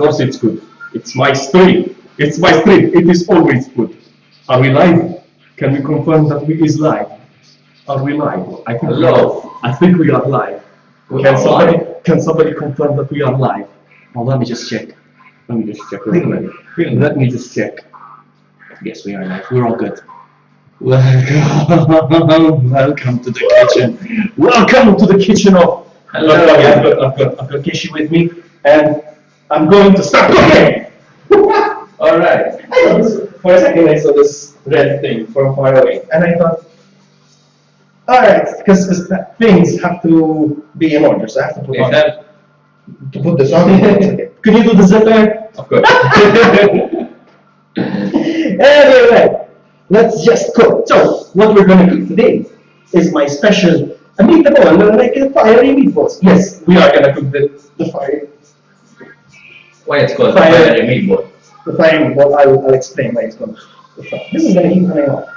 course it's good. It's my stream. It's my stream. It is always good. Are we live? Can we confirm that we is live? Are we live? I think we are live. Can somebody confirm that we are live? Oh, let me just check. Let me just check. Let me just check. Yes, we are live. We're all good. Welcome to the kitchen. Welcome to the kitchen of. Hello. I've got Kishi with me, and I'm going to start cooking. All right. For a second, I saw this red thing from far away, and I thought, all right, because things have to be in order, so I have to put on. To put this on. Could you do the zipper? Of course. Anyway. Let's just cook. So, what we're going to cook today is my special meatball, like fiery meatballs. Yes, we are going to cook the fire. Why it's called fiery meatball? The fiery meatball, I'll explain why it's called the fire. This is going to keep coming off.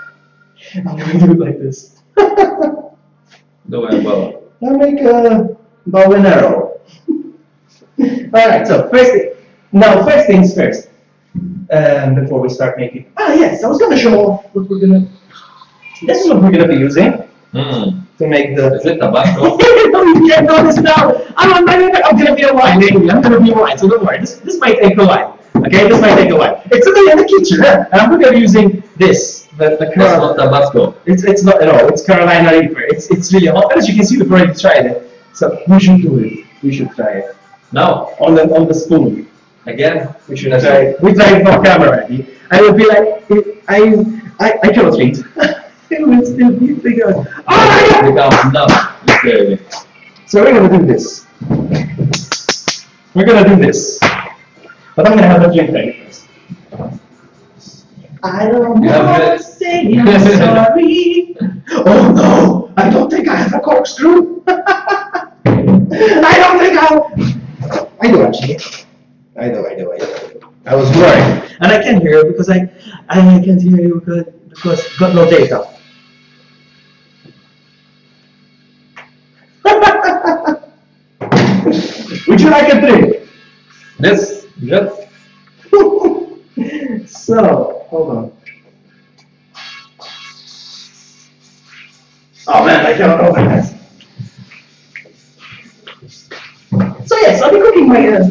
I'm going to do it like this. Do it well. I'll make a bow and arrow. Alright, so first things first. Before we start making. Yes, I was gonna show off what we're gonna. This is what we're gonna be using to make the. Is it tobacco? No, you can't do this now. I'm gonna be a while, Amy. I'm gonna be a while, so don't worry. This might take a while. Okay, this might take a while. It's in the kitchen, and I'm gonna be using this. The That's not Tabasco. It's not at all. It's Carolina Reaper. It's really hot. And as you can see, we've already tried it. So we should do it. We should try it. Now on the spoon. Again, we should try it. We tried it on camera already. I would be like, I cannot read. It will still be bigger. So we're gonna do this. We're gonna do this. But I'm gonna have a drink ready first. I don't want to say I'm sorry. Oh no! I don't think I have a corkscrew. I don't think I do actually. I do. I was worried, and I can't hear you because I can't hear you because got no data. Would you like a drink? Yes. So hold on. Oh man, I cannot open this. So yes, I'll be cooking my.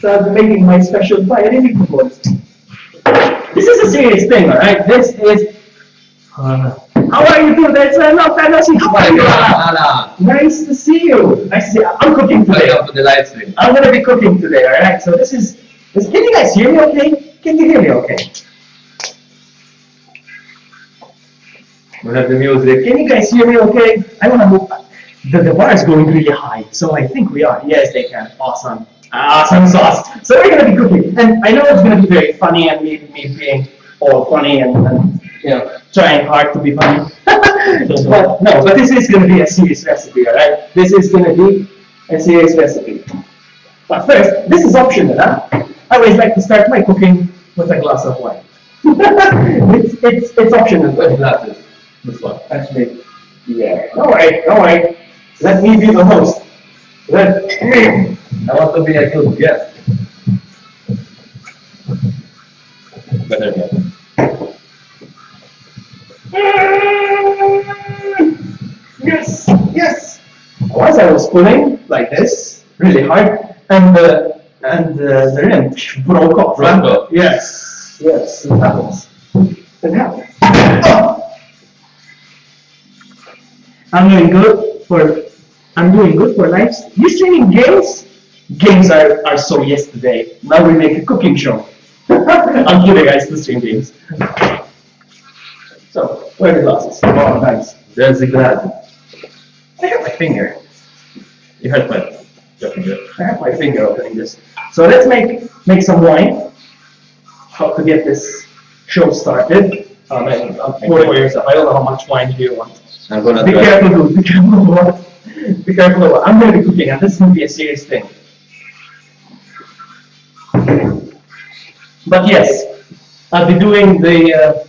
So I'm making my special fiery meatballs. This is a serious thing, alright? This is. How are you doing? That's not fantasy. How are you? Nice to see you. Nice to see you. I'm cooking today. Welcome to the live stream. I'm gonna be cooking today, alright? So this is. Can you guys hear me okay? Can you hear me okay? We have the music. Can you guys hear me okay? I wanna move. The bar is going really high, so I think we are. Yes, they can. Awesome. Awesome sauce. So we're going to be cooking. And I know it's going to be very funny and me being all funny and you know, trying hard to be funny. But this is going to be a serious recipe, alright? This is going to be a serious recipe. But first, this is optional, huh? I always like to start my cooking with a glass of wine. it's optional. What glasses? This one. Actually, yeah. Alright. Let me be the host. Let me. I want to be a good guest. Better guest. Yes. Once I was pulling like this, really hard, and the rim broke off. Yes. It happens. Oh. I'm doing good for lives. You streaming games? Games are so yesterday. Now we make a cooking show. I'm kidding, I still stream games. So, where are the glasses? Oh, nice. There's the glass. I have my finger. You hurt your finger. I have my finger opening this. So let's make some wine. How to get this show started. Pour for yourself. I don't know how much wine do you want. I'm gonna be careful, dude. Be careful what. Be careful. I'm going to be cooking, and this is going to be a serious thing. But yes, I'll be doing the.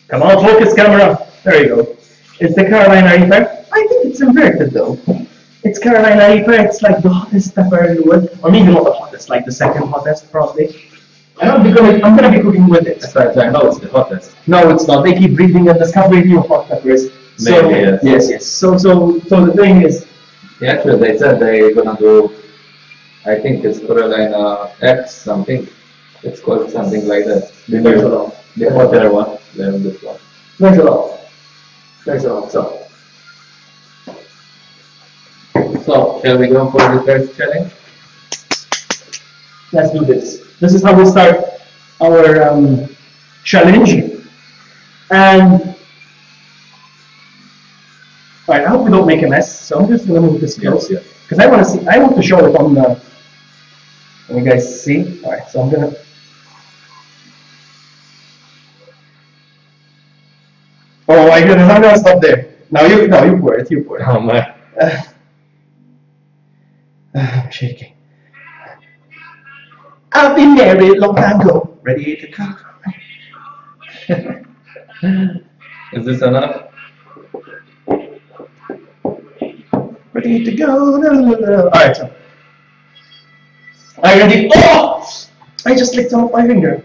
Come on, focus camera. There you go. It's the Carolina Reaper. I think it's inverted though. It's Carolina Reaper. It's like the hottest pepper in the world, or maybe not the hottest, like the second hottest probably. And I'm gonna be cooking with it. As far as I know, it's the hottest. No, it's not. They keep breeding and discovering new hot peppers. So, Maybe, yes. Yes. So the thing is, Yeah, actually, they said they're gonna do. I think it's Carolina X something. It's called something like that. there's a lot. The hotter one than this one. There's a lot. There's a lot. So, shall we go for the first challenge? Let's do this. This is how we start our challenge. And alright, I hope we don't make a mess. So I'm just gonna move this close here because I want to show it on the. Can you guys see? Alright, so I'm gonna. Oh my goodness, I'm gonna stop there. Now you pour it. You pour it. Oh my. I'm shaking. I've been married long time ago. Ready to go. Is this enough? Ready to go. Alright, so. Are you ready? Oh! I just licked off my finger.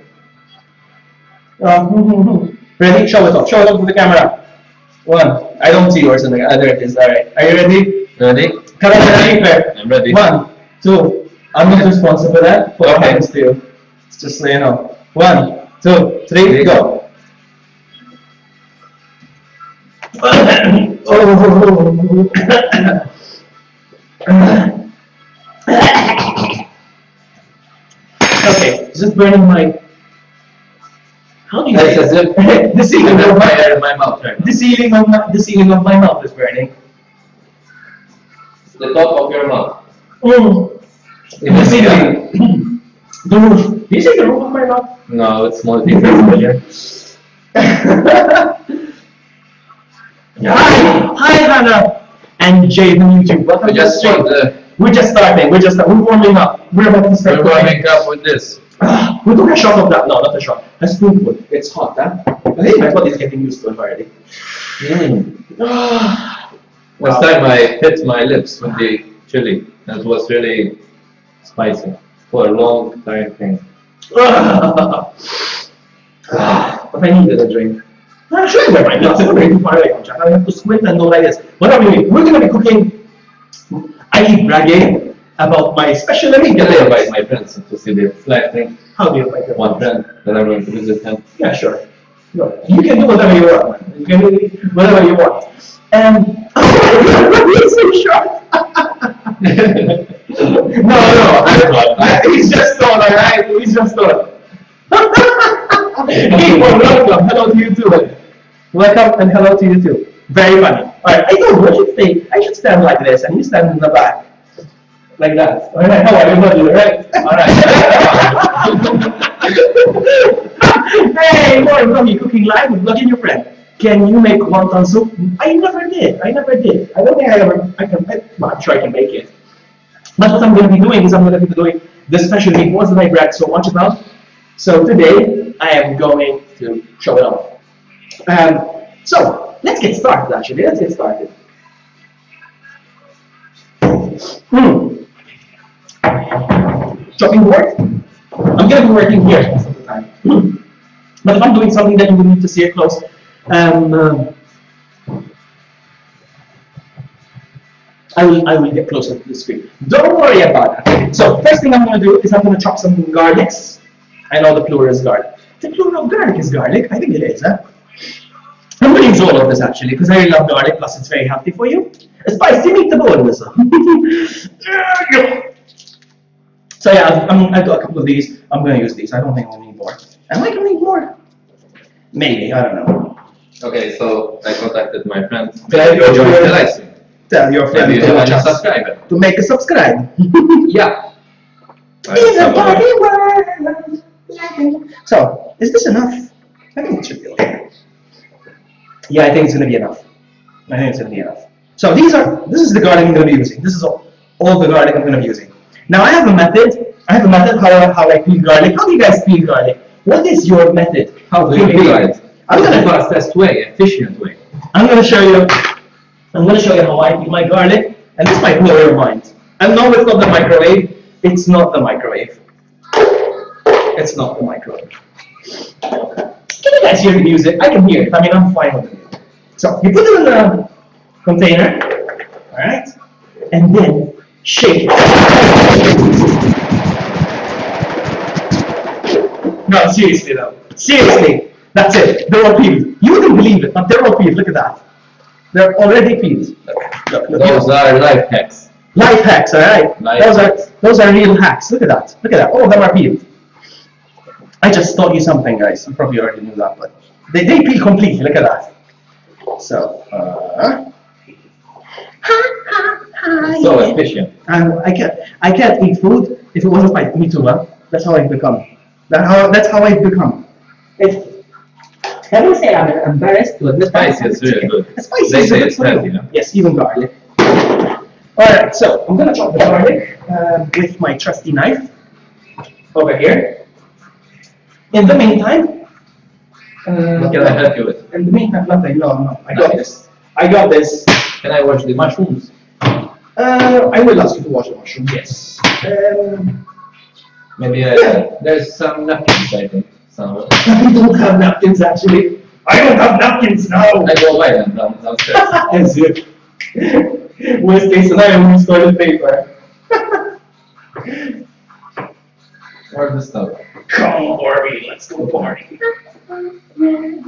Ready? Show it off. Show it off to the camera. One. I don't see yours in the other. It is. Alright. Are you ready? Ready? I'm ready. 1, 2. I'm not responsible for that. For what happens to you. It's just so you know. 1, 2, 3, go. Okay, it's just burning my. How do you say as if the ceiling of my fire in my mouth right now. the ceiling of my mouth is burning. The top of your mouth. In the ceiling. The roof. Did you say the roof of my mouth? No, it's multi-faceted. Hi, Hannah and Jade on YouTube. Welcome to the stream. We're just starting. We're warming up. We're about to start. We're warming up with this. We took a shot of that. No, not a shot. A spoonful. It's hot, huh? My body's getting used to it already. Last time I hit my lips with the chili. That was really spicy for a long time thing. But I needed a drink. Sure, we're fine. Not very too far away from chat. I have to squint and go like this. What are we doing? We're going to be cooking. I keep bragging about my specialty. Can I invite my friends to see the flag thing? How do you invite your One friend that I'm going to visit him. Yeah, sure. No, you can do whatever you want. Man. You can do whatever you want. And it's so short. No, he's just stone, alright? He's just stone. Hey, welcome. Hello to you too. Welcome and hello to you too. Very funny. Alright, I don't know. I should stand like this and you stand in the back. Like that. Alright, how are you? Buddy? Right? Alright. Hey, welcome. You're cooking live with Vloggy and your friend. Can you make wonton soup? I never did. I don't think I'm sure I can make it. But what I'm going to be doing is I'm going to be doing the special meatballs that I brag so much about. So today, I am going to show it off. So, let's get started actually. Let's get started. Chopping board. I'm going to be working here most of the time. But if I'm doing something that you will need to see it close, I will get closer to the screen. Don't worry about that. So first thing I'm going to do is I'm going to chop some garlics. I know the plural is garlic. The plural of garlic is garlic. I think it is, huh? I'm going to use all of this actually because I really love garlic. Plus it's very healthy for you. Spicy meatballs. So yeah, I've got a couple of these. I'm going to use these. I don't think I'll need more. Am I going to need more? Maybe. I don't know. Okay, so I contacted my friend. Tell your friend. Tell your friend to watch a subscriber. To make a subscribe. Yeah. In a party world. So, is this enough? I think it should be okay. Yeah, I think it's going to be enough. So this is the garlic I'm going to be using. This is all the garlic I'm going to be using. Now I have a method. How I peel garlic. How do you guys peel garlic? What is your method? How do you peel it? I'm going to fastest way, efficient way. I'm going to show you how I peel my garlic, And this might blow your mind. And no, it's not the microwave. It's not the microwave. It's not the microwave. Can you guys hear the music? I can hear it. I mean, I'm fine with it. So you put it in the container, all right, and then shake it. No, seriously though. Seriously, that's it. They're all peeled. You wouldn't believe it, but they're all peeled. Look at that. They're already peeled. Look. Those are life hacks. Life hacks, all right. Those are real hacks. Look at that. Look at that. All of them are peeled. I just taught you something, guys. You probably already knew that, but they peel completely. Look at that. So, So efficient. and I can't eat food if it wasn't like me too, huh? That's how I've become. That's how I've become. Can I say I'm embarrassed to admit that? Spicy is really good. Spicy They is say good it's for you. healthy, no? Yes, even garlic. Alright, so I'm gonna chop the garlic with my trusty knife over here. In the meantime, What can I help you with? in the meantime, nothing. No, I got this. I got this. Can I wash the mushrooms? I will ask you to wash the mushroom. Yes. Maybe there's some napkins, I think. Somewhere. I don't have napkins actually. I don't have napkins now. I go buy them downstairs. As if. Worst case scenario, we use toilet paper. Where's the stuff? Come, Barbie, let's go party.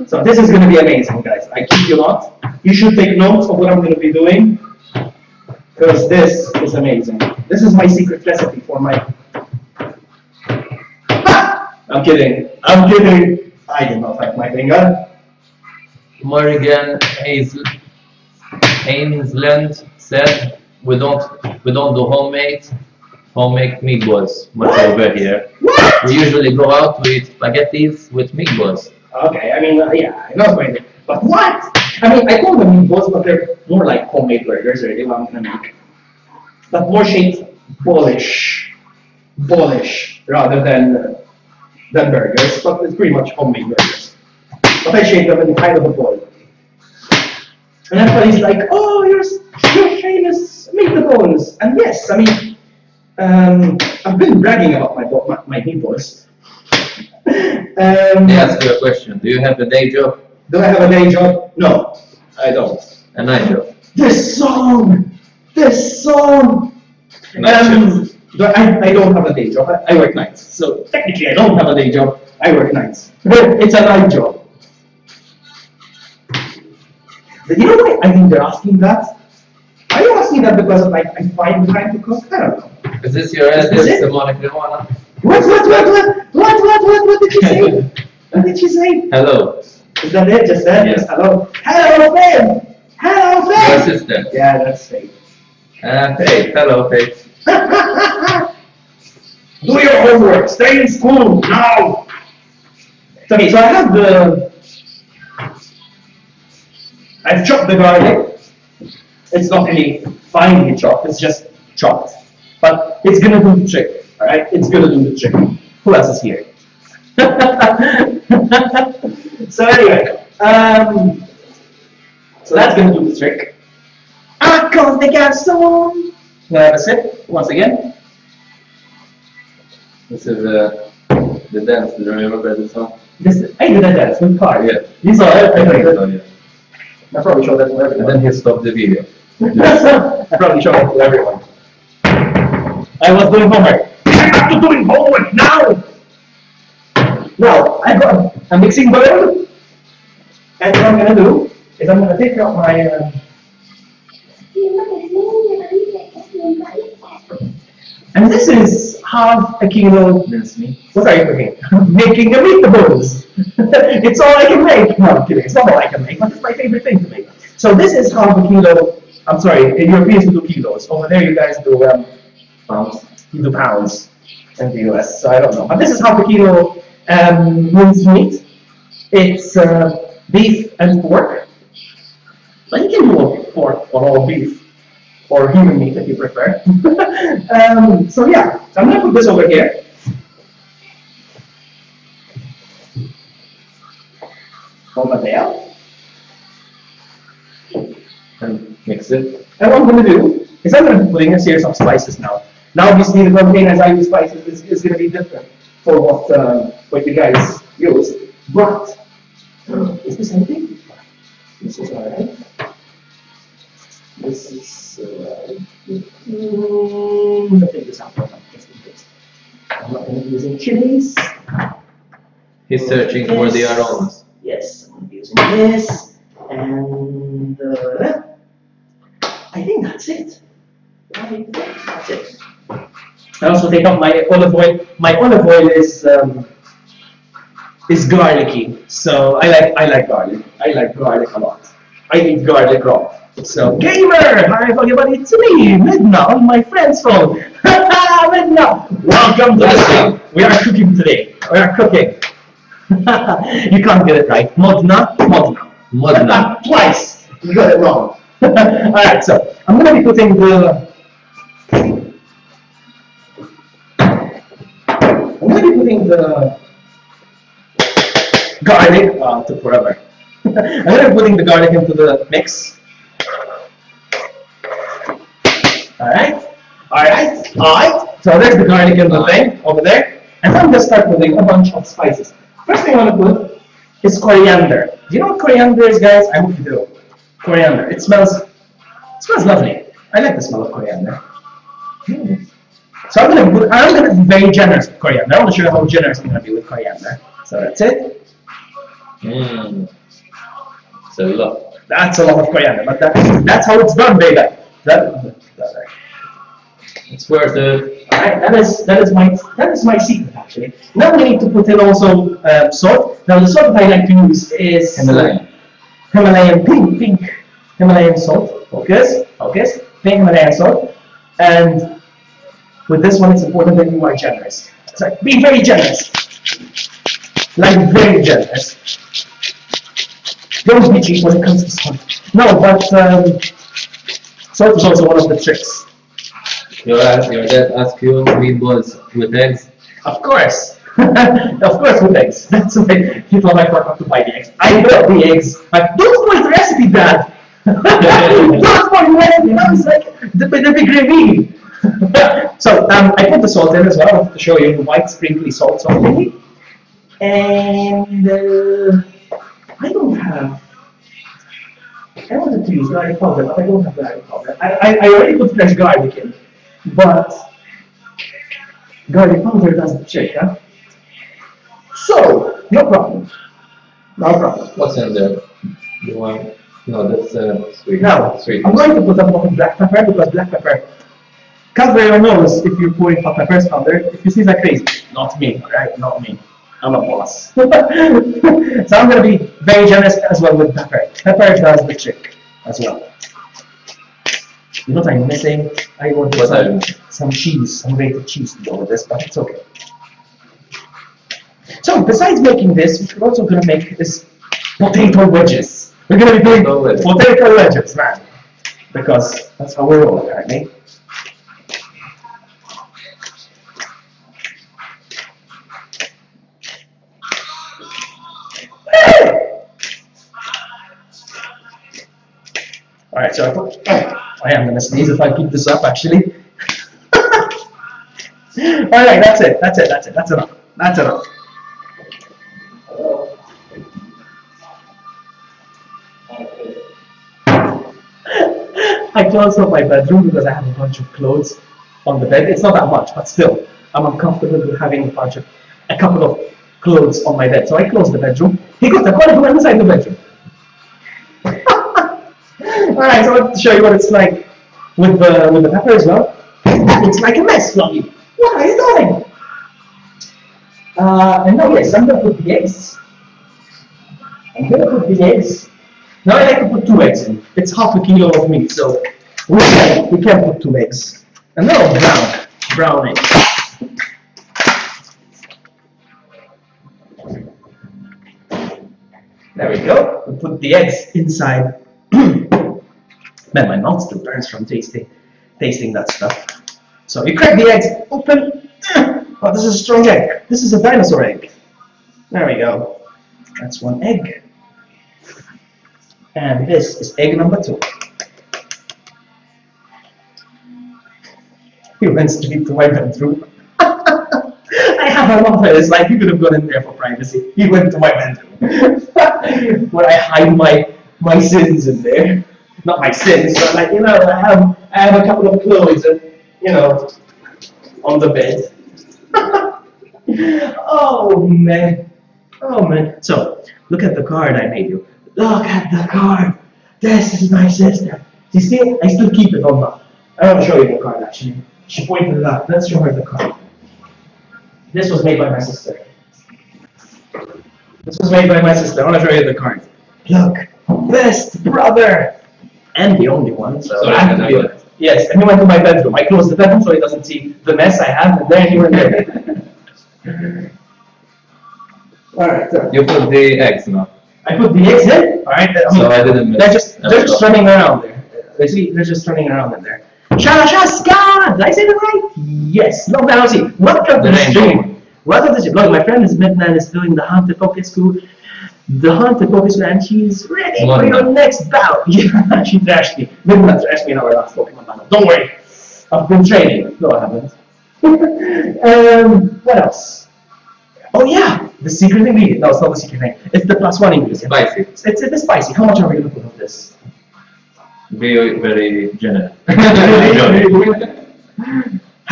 So this is going to be amazing, guys. I kid you not. You should take notes of what I'm going to be doing, because this is amazing. This is my secret recipe for my... I'm kidding. I'm kidding. I did not have my finger. Morgan Ainsland said we don't do homemade meatballs much over here. What? We usually go out to eat spaghettis with meatballs. Okay, I mean, yeah, I know it's but what? I mean, I call them meatballs, but they're more like homemade burgers, really, what I'm gonna make. But more shaped ballish, rather than burgers, but it's pretty much homemade burgers. But I shape them in kind of a ball. And everybody's like, oh, you're famous, make the bones. And yes, I mean, I've been bragging about my meatballs. Let me ask you a question. Do you have a day job? Do I have a day job? No, I don't. A night job? This song! Night shift. I don't have a day job. I work nights. So technically I don't have a day job. I work nights. It's a night job. But you know why I think they're asking that? Are you asking that because like I find time to cook? I don't know. Is this your address, Monica Ivana? What did she say? What did she say? Hello. Is that it? Just that? Yes. Hello. Hello, Faith. Hello, Your Faith. sister. Yeah, that's Faith. Faith. Hello, Faith. Do your homework. Stay in school now. Okay, so I've chopped the garlic. It's not really finely chopped. It's just chopped, but it's gonna do the trick. All right, it's gonna do the trick. Who else is here? So anyway, so that's gonna do the trick. Con the garçon. Have a sip once again. This is the dance. Do you remember the song? I did a dance with car. Yeah. You saw it. I think so, yeah. I probably showed that to And everyone. then he stopped the video. I probably showed it to everyone. I was doing homework. I'm not doing homework now. Now I got a mixing bowl, and what I'm gonna do is I'm gonna take out my. And this is half a kilo mincemeat. What are you cooking? Making a meatballs. It's all I can make. No, I'm kidding. It's not all I can make, but it's my favorite thing to make. So this is half a kilo. I'm sorry, Europeans do kilos. Over there, you guys do pounds. You do pounds in the US. So I don't know. But this is half a kilo mincemeat. It's beef and pork. But you can do all pork or all beef. Or human meat if you prefer. So yeah, so I'm gonna put this over here. Over there. And mix it. And what I'm gonna do is I'm going to be putting a series of spices now. Now, obviously, the containers I use spices is going to be different for what you guys use. But is this empty? This is alright. This is let's take this out just in case. I'm not going to be using chilies. He's searching for the aromas. Yes, I'm going to be using this, and I think that's it. I think that's it. I also take out my olive oil. My olive oil is garlicky, so I like garlic. I like garlic a lot. I eat garlic raw. So gamer, hi everybody, it's me, Midna, on my friend's phone. Midna, welcome to the show. We are cooking today. We are cooking. You can't get it right. Modna. Twice. You got it wrong. Alright, so I'm gonna be putting the garlic. Wow, it took forever. I'm gonna be putting the garlic into the mix. Alright. So there's the garlic in the thing over there. And I'm gonna start putting a bunch of spices. First thing I want to put is coriander. Do you know what coriander is, guys? I hope you do. Coriander. It smells lovely. I like the smell of coriander. So I'm gonna be very generous with coriander. I want to show you how generous I'm gonna be with coriander. So that's it. It's a lot. That's a lot of coriander, but that's how it's done, baby. It's worth it. Alright, that is my secret actually. Now we need to put in also salt. Now the salt that I like to use is Himalayan pink Himalayan salt. Focus, pink Himalayan salt. And with this one, it's important that you are generous. It's like be very generous, like very generous. Don't be cheap when it comes to salt. No, but salt is also one of the tricks. Your dad asked you meatballs with eggs? Of course. Of course with eggs. That's why he told I forgot to buy the eggs. I love the eggs. Like, don't spoil the recipe, Dad. Don't spoil the recipe. That was like the big reveal. So I put the salt in as well. I want to show you the white sprinkly salt thingy. And I wanted to use garlic powder, but I don't have garlic powder. I already put fresh garlic in. But garlic powder does the trick, huh? So, no problem. What's in there? You want? No, that's sweet. Now, sweet. I'm going to put a lot of black pepper because black pepper covers your nose if you're pouring hot peppers powder. If you see that crazy, not me, alright? Not me. I'm a boss. So I'm going to be very generous as well with pepper. Pepper does the trick as well. You know what I'm missing? I want some cheese, some grated cheese to go with this, but it's okay. So besides making this, we're also going to make this potato wedges. We're going to be doing potato wedges, man. Because that's how we're all apparently. Alright, so I am going to sneeze if I keep this up actually. Alright, that's it. That's enough. I closed up my bedroom because I have a bunch of clothes on the bed. It's not that much, but still, I'm uncomfortable with having a couple of clothes on my bed. So I closed the bedroom. He got the color from inside the bedroom. Alright, so I want to show you what it's like with the pepper as well. That looks like a mess, VLOGGY. What are you doing? And now, yes, I'm going to put the eggs. Now I like to put 2 eggs in. It's half a kilo of meat, so we can put 2 eggs. And now brown egg. There we go. We put the eggs inside. Man, my mouth still burns from tasting that stuff. So you crack the eggs open. Oh, this is a strong egg. This is a dinosaur egg. There we go. That's 1 egg. And this is egg number 2. He went straight to my bedroom. I have an office, like you could have gone in there for privacy. He went to my bedroom. Where I hide my sins in there. Not my sins, but like, you know, I have a couple of clothes and, you know, on the bed. Oh man. Oh man. So, look at the card I made you. Look at the card. This is my sister. You see it? I still keep it on the. I want to show you the card actually. She pointed it out. Let's show her the card. This was made by my sister. This was made by my sister. I want to show you the card. Look, best brother, and the only one. So I have to be honest. Yes, and he went to my bedroom. I closed the bedroom so he doesn't see the mess I have, and there he went there. All right. So. You put the eggs now. I put the eggs in. All right. So I didn't miss. They're just running around there. You see, they're just running around in there. Shalashaska! Did I say that right? Yes. No, lousy. Welcome to the stream. Welcome to the stream. Look, my friend is Midnight is doing the haunted focus school. The haunted focus school, and she's ready for your next bout. Yeah, she thrashed me. Midnight thrashed me in our last Pokemon battle. Don't worry. I've been training. No, I haven't. What else? Oh yeah, the secret ingredient. No, it's not the secret thing. It's the +1 ingredient. Spicy. It's spicy. How much are we going to put of this? Be very generous. I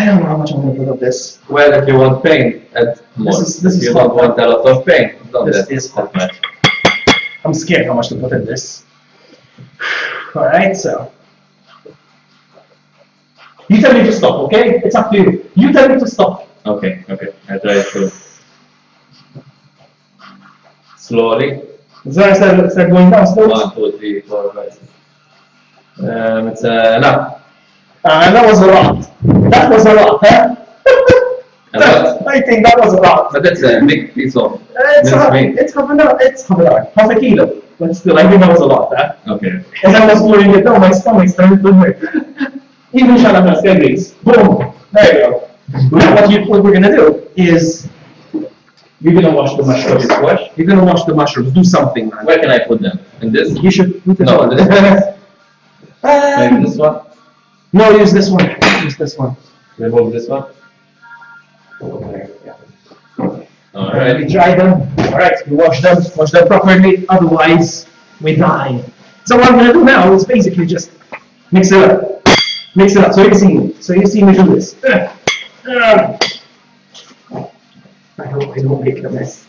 don't know how much I'm going to put of this. Well, if you want pain, add more. This is if you hot. don't want a lot of pain, don't This add is hot. that much. I'm scared how much to put in this. Alright, so. You tell me to stop, okay? It's up to you. You tell me to stop. Okay. I try to slowly. So I start going down slowly. 1, 2, 3, 4, 5, 6. It's enough. That was a lot. That was a lot, huh? I think that was a lot. But that's a big piece of It's half an hour. It's half an hour. Half a kilo. But still, I think that was a lot, huh? Okay. As I was pouring it down, my stomach started to hurt. Even Shalama's schedules. Boom. There you go. Now, what we're gonna do is you're gonna wash the mushrooms. Wash? You're gonna wash the mushrooms. Do something, man. Where can I put them? In this? You should put it No, on. this. Like this one? No, use this one. Use this one. Remove this one? Yeah. Alright. We dry them. Alright, we wash them properly, otherwise we die. So what I'm gonna do now is basically just mix it up. Mix it up. So you see me do this. I hope I don't make a mess.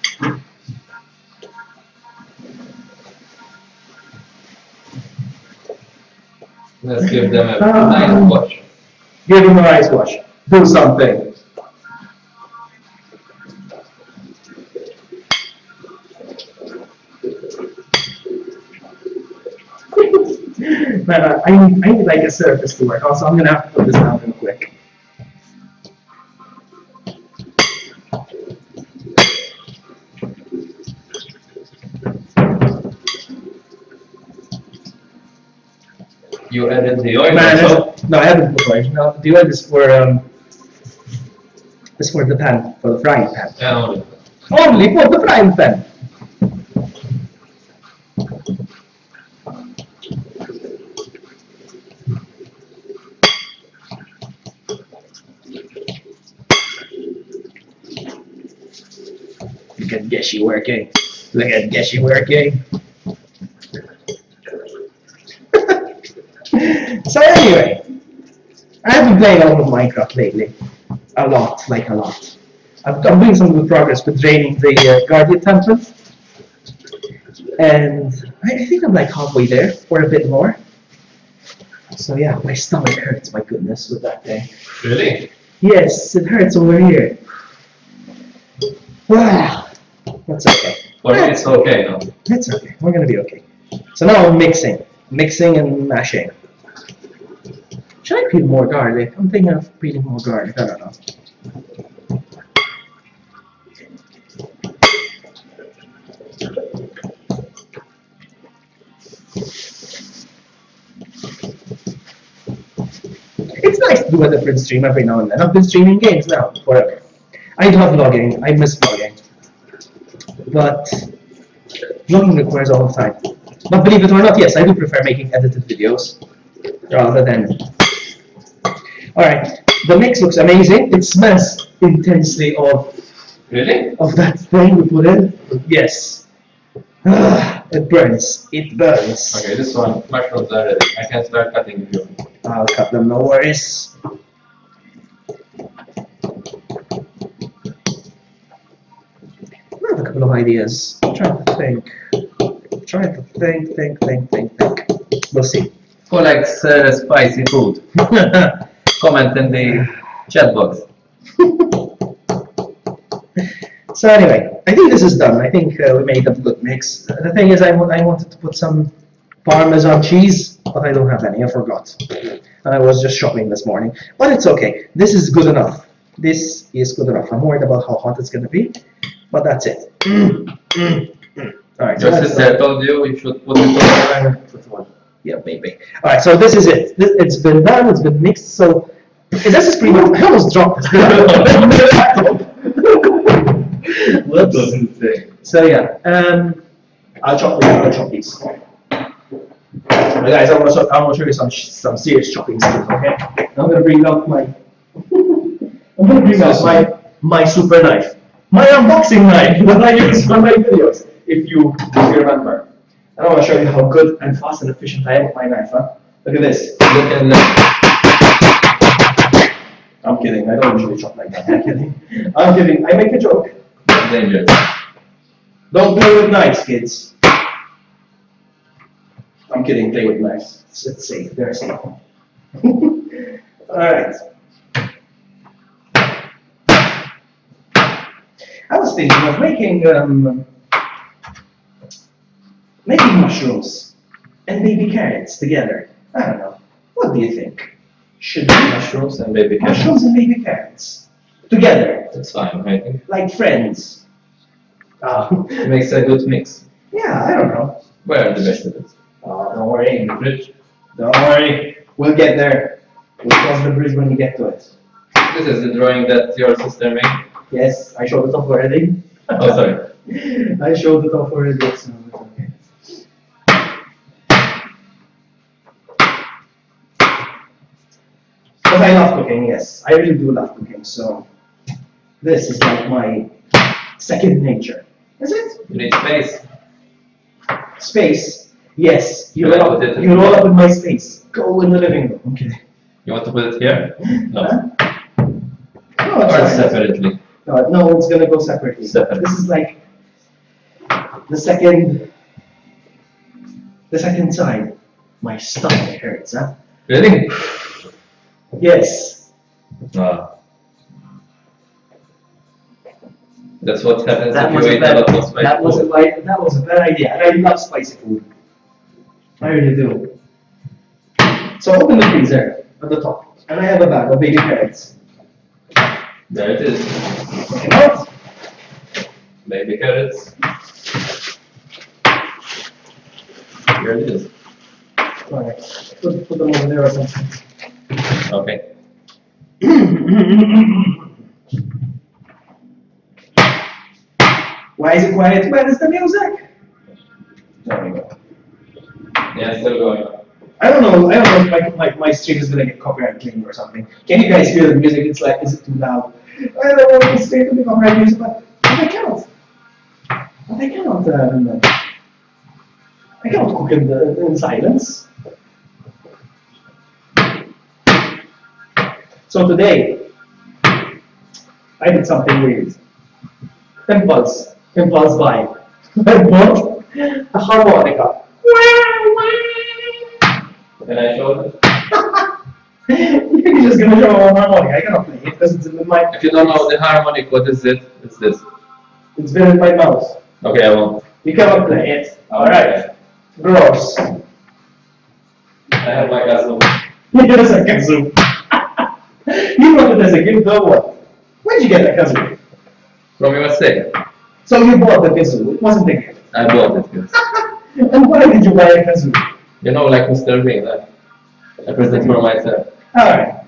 Let's give them a nice wash. Give them a nice wash. Do something. Man, I need like a surface to work. Also, I'm gonna have to put this down real quick. You added the oil Man, also? no, I haven't put oil. No, the oil is for the pan, for the frying pan. Yeah, Only for the frying pan. Look at Geshy working. Look at Geshy working. So anyway, I have been playing a lot of Minecraft lately. A lot, like a lot. I'm doing some good progress with draining the Guardian Temple. And I think I'm like halfway there, or a bit more. So yeah, my stomach hurts, my goodness, with that thing. Really? Yes, it hurts over here. Wow. That's okay. But it's okay now. That's okay. We're gonna be okay. So now I'm mixing and mashing. Should I peel more garlic? I'm thinking of peeling more garlic. I don't know. It's nice to do a different stream every now and then. I've been streaming games now forever. I love vlogging. I miss vlogging. But vlogging requires all the time. But believe it or not, yes, I do prefer making edited videos rather than. Alright, The mix looks amazing. It smells intensely of that thing we put in. Yes. It burns. It burns. Okay, this one, mushrooms are ready. I can start cutting if you want. I'll cut them, no worries. I have a couple of ideas. I'm trying to think. Think. We'll see. Who likes spicy food? Comment in the chat box. So anyway, I think this is done. I think we made a good mix. The thing is, I wanted to put some Parmesan cheese, but I don't have any. I forgot. And I was just shopping this morning. But it's okay. This is good enough. This is good enough. I'm worried about how hot it's going to be, but that's it. Alright, so your sister told you should put it on. Yeah, maybe. Alright, so this is it. It's been done, it's been mixed, so this is pretty much, I almost dropped it. Whoops. So yeah, I'll chop these. Guys, I want to show you some serious chopping skills, okay? I'm gonna bring out my super knife. My unboxing knife that I use for my videos, if you remember. And I want to show you how good and fast and efficient I am with my knife, huh? Look at this. Look at that. I'm kidding, I don't usually chop like that. I'm kidding, I make a joke. Dangerous. Don't play with knives, kids. I'm kidding, play with knives. It's safe, they're safe. Alright. I was thinking of making mushrooms and baby carrots together. I don't know. What do you think? Should be mushrooms and baby carrots. Mushrooms and baby carrots together. That's fine, I think. Like friends. It makes a good mix. Yeah, I don't know. Where are the vegetables? Don't worry. In the fridge. Don't worry. We'll get there. We'll cross the bridge when we get to it. This is the drawing that your sister made? Yes, I showed it off already. Oh, sorry. I showed it off already, so it's okay. But I love cooking, yes. I really do love cooking, so this is like my second nature. Is it? You need space. Space? Yes. You roll up in my space. Go in the living room. Okay. You want to put it here? No. Huh? No, or separately? No, it's gonna go separately. Separate. This is like the second time my stomach hurts, huh? Really? Yes. That's what happens if you eat a lot of spicy food. That was a bad idea. And I love spicy food. I really do. So open the freezer at the top, and I have a bag of baby carrots. There it is. Take it out. Baby carrots. Here it is. Alright. Put them over there or something. Okay. Why is it quiet? Where is the music? There we go. Yeah, still going. I don't know if my stream is gonna get copyright claimed or something. Can you guys hear the music? It's like, is it too loud? I don't want to stay to the copyright music, but I cannot. But I cannot cook in silence. So today, I did something weird. Impulse buy. I bought a harmonica. Can I show it? You're just gonna show a harmonica. I cannot play it because it's in my. If you don't know the harmonic, what is it? It's this. It's been in my mouth. Okay, I won't. You cannot play it. Alright. Gross. I have my kazoo. Here's a kazoo. You bought it as a gift or what? Where'd you get the kazoo? From USA. So you bought the kazoo. It wasn't a gift. I bought it, yes. And why did you buy a kazoo? You know, like Mr. Bean, I present for myself. Alright.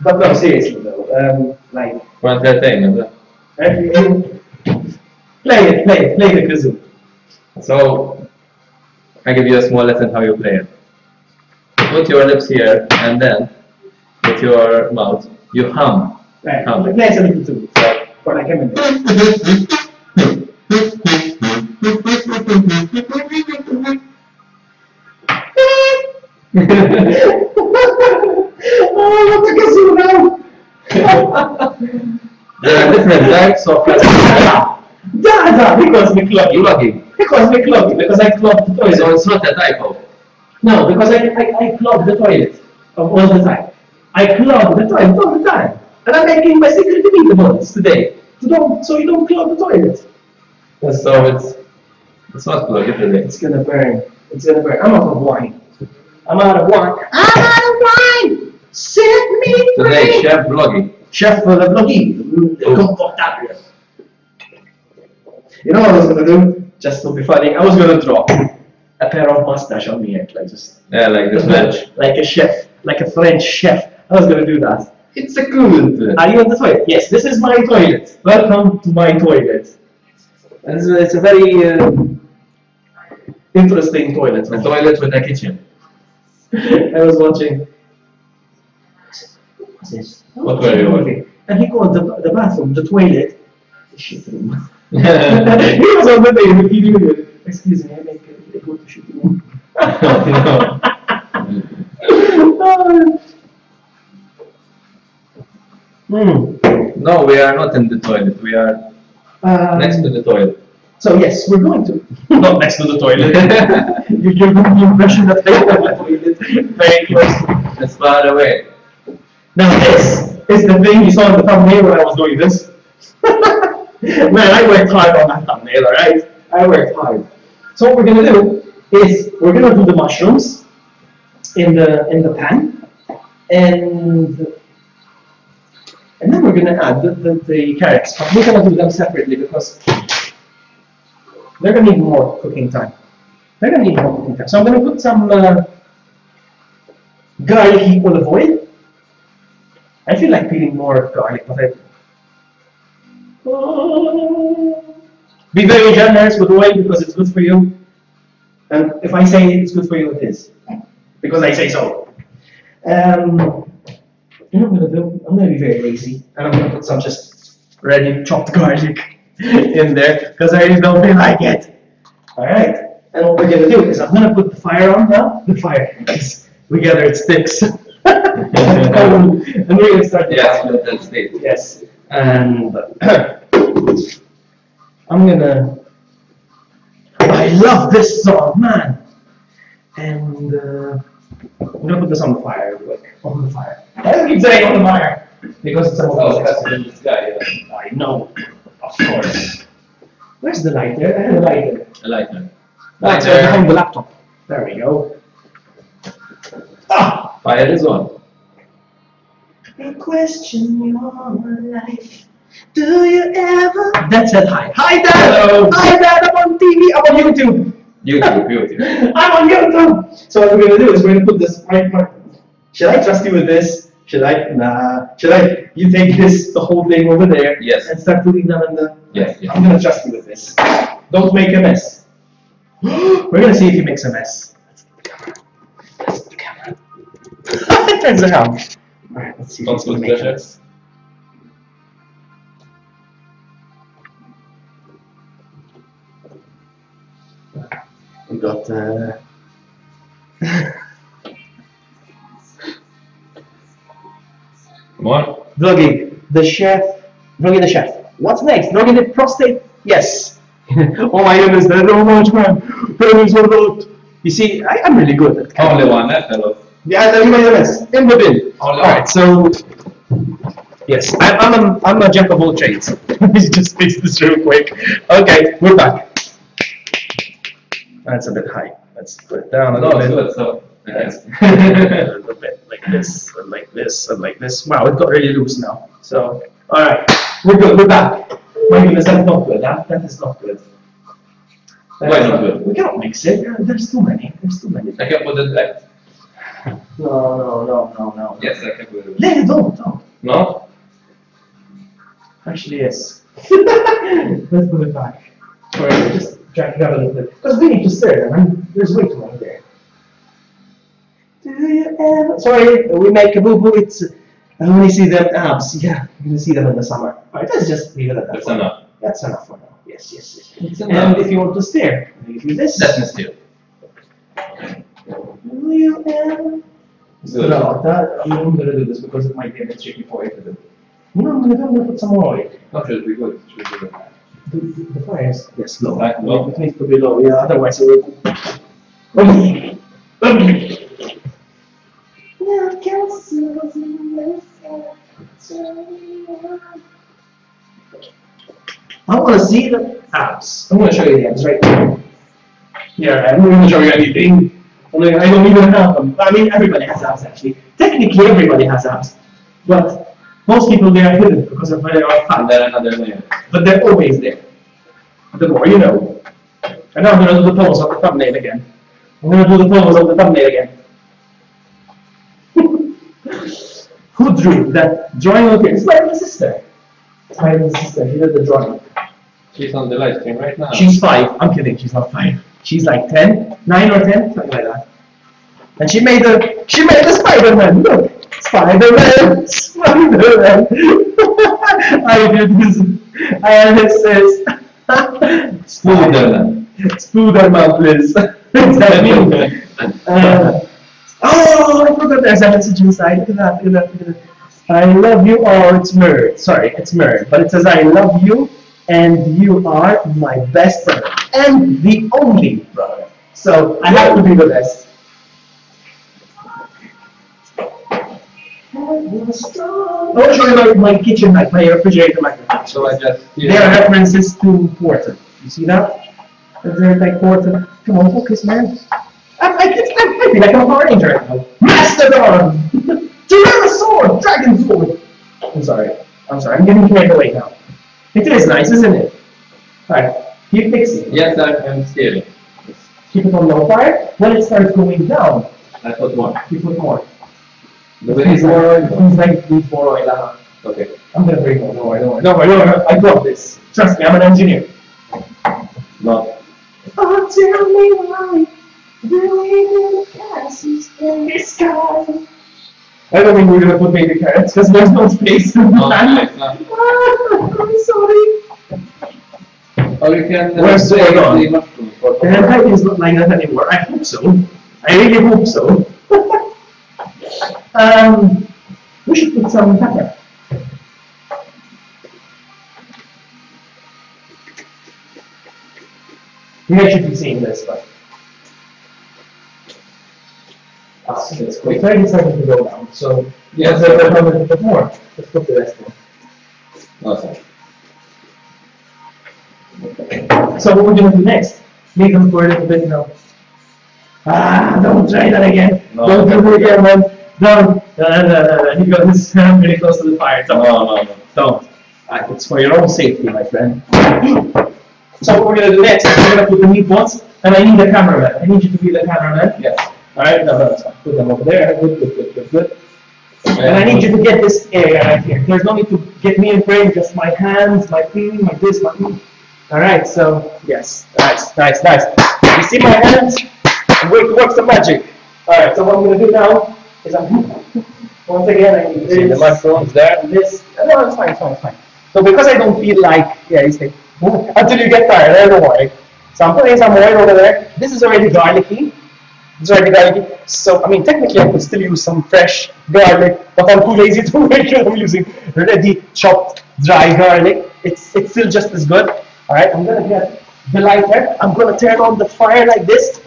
But no, seriously though. Like. For entertainment. Play the kazoo. So, I give you a small lesson how you play it. Put your lips here, and then, with your mouth, You hum. Right. Hum. Play a little too. For like a minute. Oh, what a kazoo now! There are different types of Dada! Because we clubbed. logging. Because we clubbed. Because I clubbed the toilet. So it's not a typo. No, because I clog the toilet all the time. I clog the toilet all the time. And I'm making my secret meatballs today. So you don't clog the toilet. So it's not plugged today. It's gonna burn. It's gonna burn. I'm out of wine. I'm out of wine. Set me free. Today, Chef Vloggy. Chef for the vloggy. Comfortable. You know what I was gonna do? Just to be funny, I was gonna draw a pair of mustache on me, like just Like the French. like a chef, like a French chef. I was gonna do that. It's a good. Are you on the toilet? Yes, this is my toilet. Welcome to my toilet. It's a very interesting toilet. A toilet with a kitchen. I was watching. What's this? What were you watching? And he called the bathroom, the toilet, the shit room. He was on the day, he knew. Excuse me, I go to shit room. No, we are not in the toilet. We are next to the toilet. So yes, we're going to not next to the toilet. You're giving the impression that they are the toilet very close. It's far away. Now this is the thing you saw in the thumbnail when I was doing this. Man, I worked hard on that thumbnail, alright? I worked hard. So what we're gonna do is we're gonna do the mushrooms in the pan, and then we're gonna add the carrots. But we're gonna do them separately because they're gonna need more cooking time. They're gonna need more cooking time. So I'm gonna put some garlic olive oil. I feel like peeling more garlic, but be very generous with oil because it's good for you. And if I say it's good for you, it is. Because I say so. You know what I'm going to do? I'm going to be very lazy. And I'm going to put some just ready chopped garlic in there. Because I really don't feel like it. Alright. And what we're going to do is I'm going to put the fire on now. The fire. Because together it sticks. And we're going to start the fire. That's it. Yes. And I'm gonna. I love this song, man. And I'm gonna put this on the fire real quick. On the fire. I don't keep saying on the fire because it's a This guy. I know, of course. Where's the lighter? I have a lighter. A lighter. That's behind the laptop. There we go. Ah! Fire is on. I question your life. Do you ever? Dad said hi. Hi, Dad. Hello. Hi, Dad. I'm on TV. I'm on YouTube. YouTube. I'm on YouTube. So what we're gonna do is we're gonna put this right. Should I trust you with this? Should I? Nah. Should I? You take this, the whole thing over there. Yes. And start putting them in the. Yes. I'm gonna trust you with this. Don't make a mess. We're gonna see if he makes a mess. That's the camera. Turns around. Alright, let's see if he's gonna make a mess. We got Come on. Vloggy the chef. Vloggy the chef. What's next? Vloggy the prostate? Yes. Oh my goodness, there's so much, man. Tell me so lot. You see, I'm really good at Only one, fellow. Yeah, you made a mess. In the bin. Alright, so yes, I'm a jack of all trades. Let me just fix this real quick. Okay, we're back. That's a bit high. Let's put it down a little bit. Good, so. Yes. A little bit like this, and like this, and like this. Wow, it got really loose now. So, alright, we're good, we're back. My goodness, that's not good. That is not good. Why not good? We cannot mix it. There's too many. There's too many. I can put it back. No. Yes, I can put it back. Yeah, don't. No? Actually, yes. Let's put it back. Or just drag it out a little bit. Because we need to stir them, and there's way too many there. Do you ever? Sorry, we make a boo-boo. It's And when you see them abs, yeah, you're gonna see them in the summer. Alright, let's just leave it at that. That's enough. That's enough for now. Yes, yes, yes. It's enough. And if you want to stare, you do this. Let me steal. So no, I'm gonna do this because it might be a bit tricky for you to do. You know, I'm gonna put some more oil. That should be good. Should be good. The fire is low. Right, low. It needs to be low, yeah, otherwise it will. I want to see the abs. I'm going to show you the abs right now. Yeah, I'm not going to show you anything. I don't even have them. I mean, everybody has abs actually. Technically, everybody has abs. But most people, they are hidden because of where they are fat. Another layer. But they're always there. The more you know. And now I'm going to do the pose of the thumbnail again. I'm going to do the pose of the thumbnail again. Who drew that drawing over here? It's my little sister. It's my little sister. She did the drawing. She's on the live stream right now. She's 5. I'm kidding. She's not 5. She's like 10, 9 or 10, something like that. And she made the Spider-Man. Look, Spider-Man, Spider-Man. I did this. This is Spider-Man. Spooderman, please. Exactly. Oh, I forgot there's a message inside. Look at that, look at that, look at that. I love you, or it's Murd. Sorry, it's Murd. But it says I love you, and you are my best brother. And the only brother. So I have to be the best. I want to show you my kitchen knife, my refrigerator microphone. So I just... They are references to Porter. You see that? They're like Porter. Come on, focus, man. I feel like I'm a Power Ranger right now. Mastodon! Tyrannosaur! Dragon sword! I'm sorry, I'm getting carried away now. It is nice, isn't it? Alright, keep fixing. Yes, I'm stealing. Keep it on low fire. When it starts going down, I put more. you put more. Do we need more oil? It's like needs more oil. Okay. I'm gonna bring more. Don't worry. I got this. Trust me, I'm an engineer. No. Oh, tell me why. The passes in the sky. I don't think we're gonna put baby carrots because there's no space in the pan. I'm sorry. Or you can Where's the the on? mushroom for The handwriting is not like that anymore. I hope so. I really hope so. We should put some pepper. You guys should be seeing this, but it's quick. It's already starting to go down, so yes, let's put more. Let's put the rest more. Awesome. So what we're gonna do next? Leave them for a little bit now. Don't try that again. No, don't do it again, man. Don't. You got this really close to the fire. No. Don't. It's for your own safety, my friend. So what we're gonna do next is we're gonna put the meatballs, and I need a cameraman. I need you to be the cameraman. Yes. Alright, no, that's fine. Put them over there. Good. And I need you to get this area right here. There's no need to get me in frame, just my hands, my feet, my this, my feet. Alright, so yes. Nice. You see my hands? I'm going to work some magic. Alright, so what I'm gonna do now is once again I need this. The microphone's there. And this. No, it's fine. So because I don't feel like you stay until you get tired, don't worry. So I'm putting some oil over there. This is already garlicky. So I mean technically I could still use some fresh garlic, but I'm too lazy to make it. I'm using ready chopped dry garlic. It's still just as good. Alright, I'm gonna get the lighter. I'm gonna turn on the fire like this.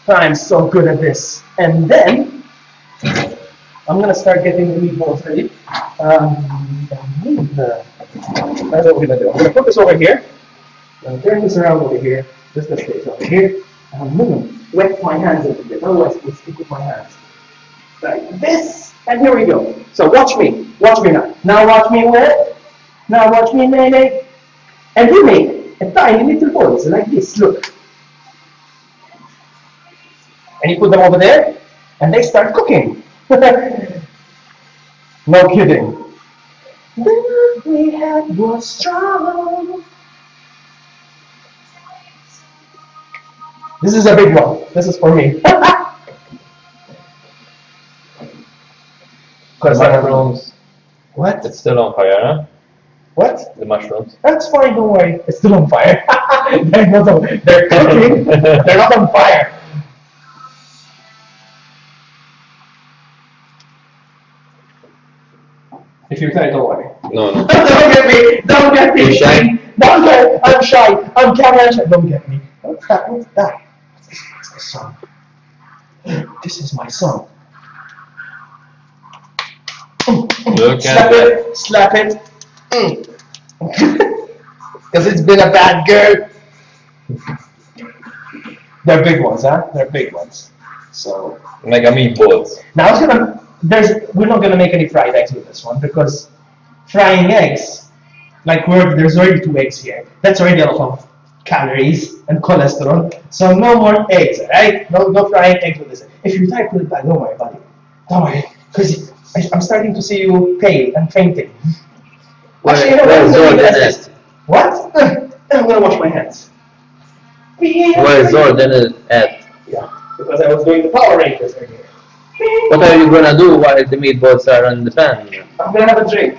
I'm so good at this. And then I'm gonna start getting the meatballs ready. That's what we're gonna do. I'm gonna put this over here. I'm gonna turn this around over here. This stays over here. And I'm gonna wet my hands a little bit. Otherwise, it will stick with my hands. Like this. And here we go. So watch me. Watch me now. Now watch me wet. Now watch me nene. And we make a tiny little balls like this. Look. And you put them over there, and they start cooking. No kidding. Then we had was strong. This is a big one. This is for me. Because mushrooms. What? It's still on fire, huh? What? The mushrooms. That's fine, don't worry. It's still on fire. They're cooking. They're not on fire. If you're tired, don't worry. No, no. Don't get me! Don't get me! You're shy? Don't get I'm shy. I'm camera shy. Don't get me. What's that? What's that? It's my song. This is my song. Look Slap at that. it. Slap it. Because it's been a bad girl. They're big ones, huh? They're big ones. So Like a meatballs. now it's gonna. We're not gonna make any fried eggs with this one because frying eggs, like there's already 2 eggs here. That's already a lot of calories and cholesterol. So no more eggs, alright? No frying eggs with this. If you're tired, put it back. Don't worry, buddy. Don't worry, because I'm starting to see you pale and fainting. Actually, you know what? I'm gonna do this. What? I'm gonna wash my hands. Where is Zord then at? Yeah, because I was doing the Power Rangers earlier. What are you gonna do while the meatballs are on the pan? I'm gonna have a drink.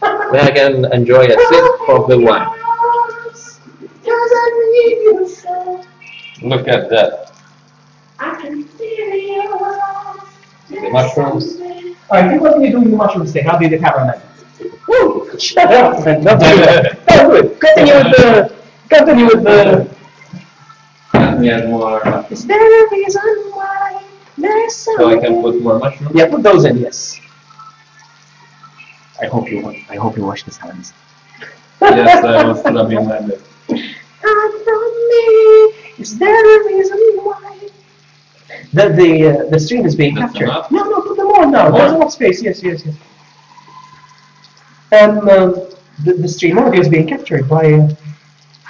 Then I can enjoy a sip of the wine. Look at that. The mushrooms. Alright, think what you do with the mushrooms thing. I'll be the cameraman. Woo! Shut up, man. Don't do that. Don't do it. Continue with the. Let me add more. Is there a reason why there's So I can put more mushrooms. Yeah, put those in, yes. I hope you wash these hands. Yes, I was rubbing my lips. Is there a reason why? The stream is being That's captured. enough? No, put them on now. More? There's enough space. Yes. The stream audio is being captured by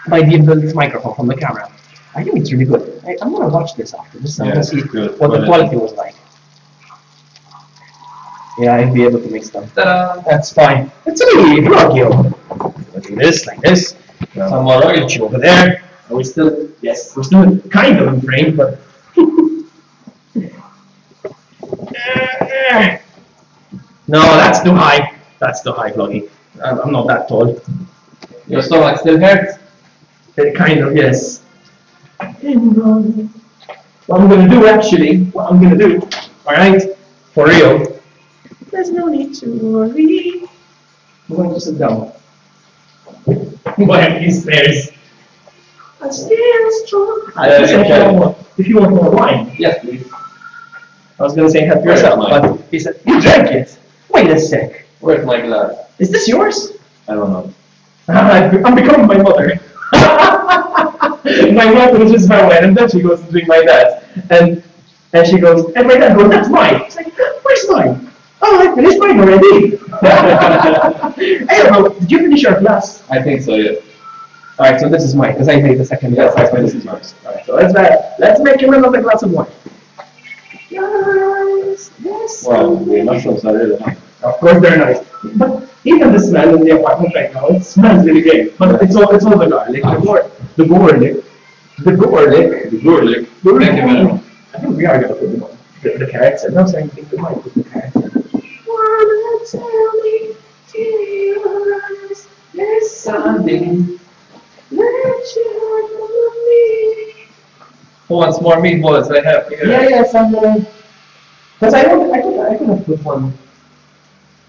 the inbuilt microphone from the camera. I think it's really good. I'm gonna watch this after this. I'm Yeah, gonna see good. what the quality was like. Yeah, I'd be able to mix them. Ta-da! That's fine. It's me, Vloggy. Look at this, like this. Yeah. Some more oil over there. Are we still? Yes, we're still kind of in frame, but. No, that's too high. That's too high, Vloggy. I'm not that tall. Your stomach still hurts? Kind of, yes. What I'm gonna do, actually, alright, for real. There's no need to worry. I'm going to sit down. Why these stairs? I'm still strong. If you want more wine. Yes, please. I was gonna say help yourself, but he said, you drank it. Wait a sec. Where's my glass? Is this yours? I don't know. I'm becoming my mother. My mother was just my wine, and then she goes to drink my dad's. And she goes, and my dad goes, that's mine. It's like, where's mine? Oh, I finished mine already. Hey, bro, did you finish your glass? I think so, yes. Alright, so this is mine, because I made the second glass. That's why this is yours. Alright, so let's make him another glass of wine. Wow, the mushrooms are really nice. Of course they're nice. But even the smell in the apartment right now, it smells really great. But it's all the garlic, the garlic. Thank you, madam. I think we are going to put the carrots in. No, so I think we might put the carrots in. Wanna tell me to your eyes, there's something that you me. Who wants more meatballs? I have here. Yes, I'm gonna. Because I could have put one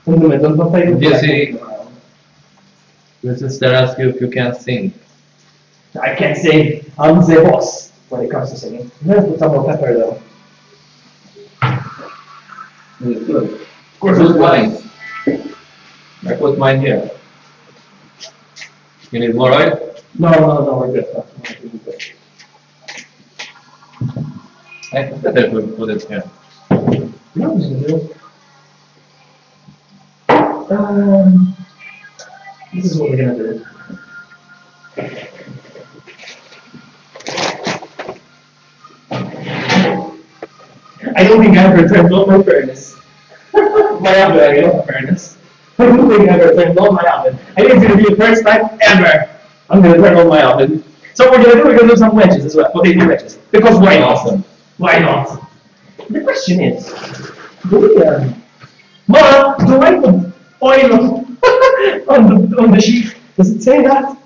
in the middle, but I didn't. You see, your sister asks you if you can sing. I can't say I'm the boss when it comes to singing. I'm gonna put some more pepper though. It's good. Of course, it's mine. I put mine here. You need more oil? No, we're good. We're good. I better put it here. No. This is what we're gonna do. I don't think I ever turned on my furnace. My oven, I don't have furnace. I don't think I ever turned on my oven. I think it's gonna be the first time ever I'm gonna turn on my oven. So what we're gonna do some wedges as well, potato wedges. Because why not? Awesome. Why not? The question is, Mom, do I put oil on the sheet? Does it say that?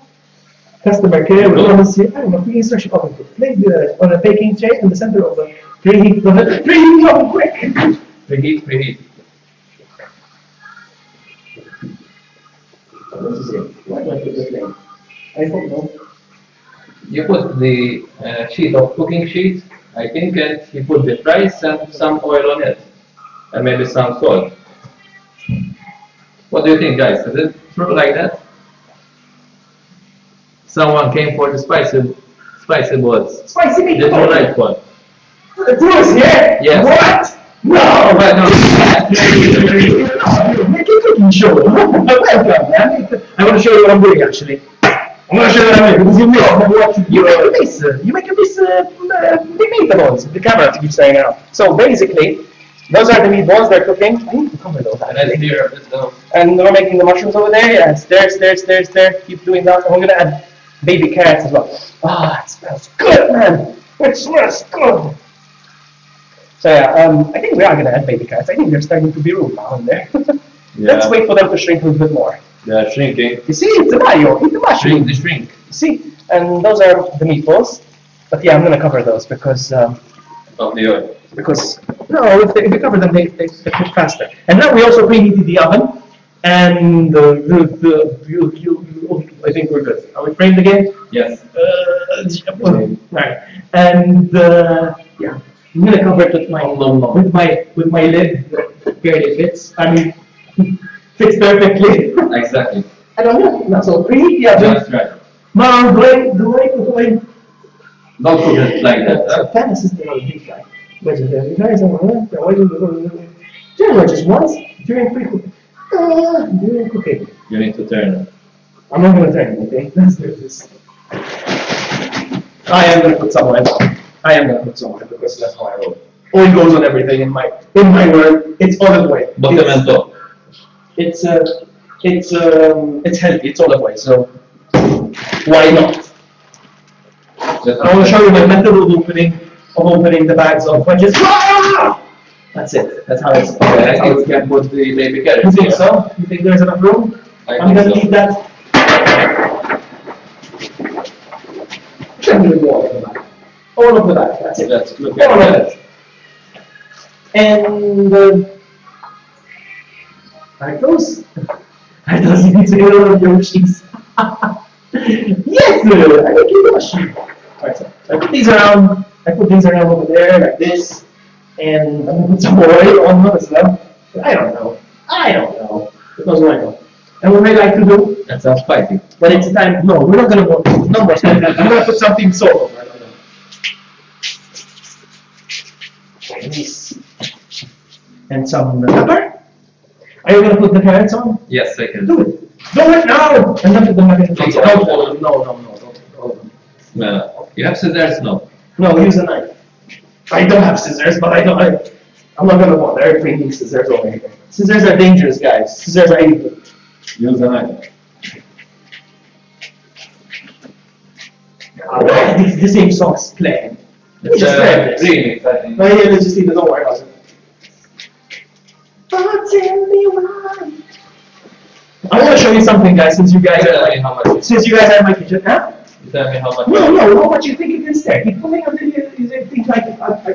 Customer care will promise you, I don't know, pre-instruction oven. Place on a baking tray in the center of the preheat oven. Preheat oven, quick! Preheat. What is it? Why do I put this name? I don't know. You put the sheet of cooking sheet, I think, and you put the rice and some oil on it, and maybe some salt. What do you think, guys? Is it true like that? Someone came for the spicy balls. Spicy meat. Did you like one? The tourist here? Yes. What? No! But no. Make a cooking show. Welcome, man. I want to show you what I'm doing, actually. I'm going to show you what I'm doing, because you know you make this meatballs. The camera keeps saying out. So basically, those are the meatballs they're cooking. I need to cover those. And we're making the mushrooms over there. Yeah, stir. Keep doing that. And we're going to add baby carrots as well. Ah, it smells good, man. It smells good. So yeah, I think we are going to add baby carrots. I think there's starting to be room now in there. Yeah. Let's wait for them to shrink a little bit more. They are shrinking. You see, it's a mayo. It's a mushroom. They shrink. You see, and those are the meatballs. But yeah, I'm going to cover those because Of the oil. because no, if we cover them, they cook faster. And now we also preheated the oven, and I think we're good. Are we framed again? Yes. Right. And yeah, I'm gonna cover it with my lid. Barely fits. I mean, fits perfectly. Exactly. I don't know. Now so preheat the oven. That's right. Mom, do I? Don't cook it like that. Fan assistant on the deep fry. Just once during cooking. You need to turn it. I'm not going to turn anything. Let's do this. I am going to put some oil. Because that's how I roll. Oil goes on everything in my world. It's olive oil. Bottom and top. It's healthy. It's olive oil. So why not? I want to show you my method of opening the bags of wedges. Ah! That's it. That's how it's. I think we can put the baby carrots. You think so? You think there's enough room? I'm gonna need that. All of the back. That's it. Let's look All at of it. it. And like those. And those you need to get all of your cheese. Yes, I make you wash. Alright, so I put these around. Over there like this, and I'm gonna put some oil on them as well. I don't know. It doesn't matter. And what I like to do, That sounds spicy. when it's time, no, we're not gonna put no more spicy. I'm gonna put something salt over. I don't know. Like this, and some pepper. Are you gonna put the carrots on? Yes, I can. Do it now! And then put them back in the freezer. No, don't. No. You have scissors? No. No, use a knife. I don't have scissors, but I'm not gonna bother bringing scissors over here. Scissors are dangerous, guys. Scissors are evil. Use a knife. This same song is playing. It's just try this. remix, I think. No, yeah, let's just leave it. Don't worry about it. Oh, tell me why. I want to show you something, guys. Since you guys are in my kitchen, huh? You tell me how much. No, how much you think you can stare? Keep pulling until you think like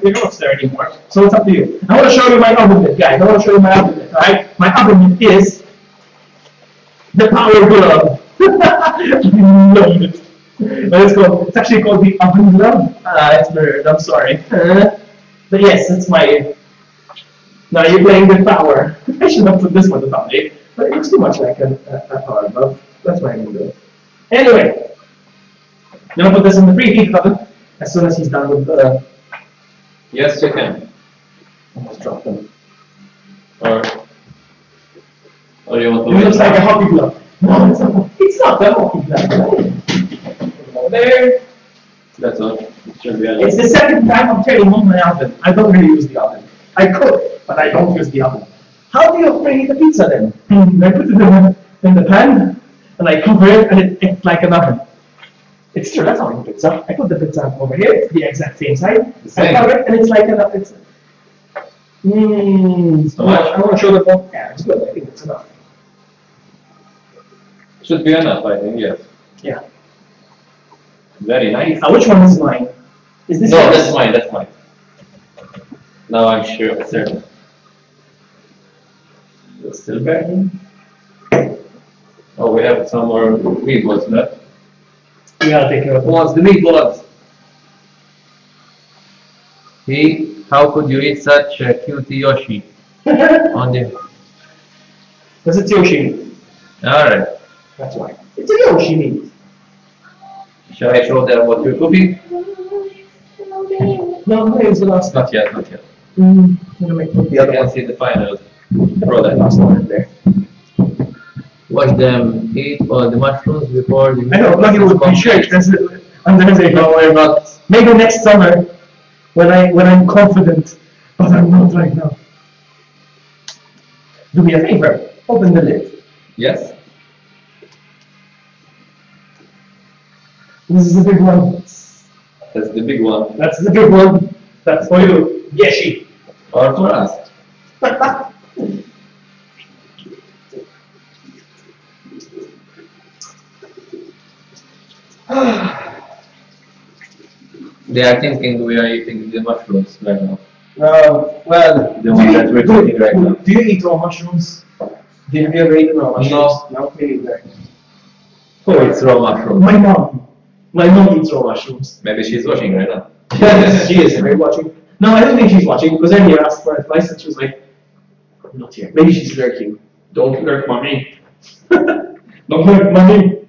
you're not stare anymore. So it's up to you. I want to show you my oven mitt, guys. I want to show you my oven mitt, alright? My oven mitt is the power glove. I love it. But it's actually called the oven glove. It's nerd, I'm sorry. But yes, it's my. Now you're playing with power. I should have put this one above it, but it looks too much like a power glove. That's why I'm going to do it. Anyway. I'm gonna put this in the preheat oven as soon as he's done with the. Yes, you can. Almost dropped them. Or you want to It looks like a hockey glove. No, it's not. It's not a hockey glove. Over there. That's all. It should be It's the second time I'm turning on my oven. I don't really use the oven. I cook, but I don't use the oven. How do you preheat the pizza then? I put it in the pan and I cover it, and it's like an oven. It's true, that's how I do pizza. I put the pizza over here, it's the exact same side. I cover it, and it's like an oven. So much. I want to show the phone. Yeah, it's good. I think it's enough. Should be enough, I think, yes. Yeah. Very nice. Which one is mine? Is this No, yours? that's mine, that's mine. Now I'm sure, certain. It's still burning. Oh, we have some more meatballs left. We gotta take care of Who wants the meatballs? How could you eat such a cute Yoshi? On the... Because it's Yoshi meat. Alright. That's why. It's a Yoshi meat. Shall I show them what you're cooking? No, it's the last one. Not yet, not yet. I'm gonna make the You other can one. see the final The product. last one in there. Watch them eat all the mushrooms before the... I know, Lucky would appreciate this. And then they No, we're not. maybe next summer, when I'm confident, but I'm not right now. Do me a favor, open the lid. Yes? This is a big one. That's the big one. That's the big one. That's for you. Yeshi. Or for us. They are thinking we are eating the mushrooms right now. Well, The one that we're cooking right now. do you eat raw mushrooms? Have you ever eaten raw mushrooms? No, me neither. Oh, it's raw mushroom. My mom eats raw mushrooms. Maybe she's watching right now. Yes, she is. Are you watching? No, I don't think she's watching because earlier I asked for advice and she was like, I'm not here. Maybe she's lurking. Don't lurk, mommy. Don't lurk, mommy.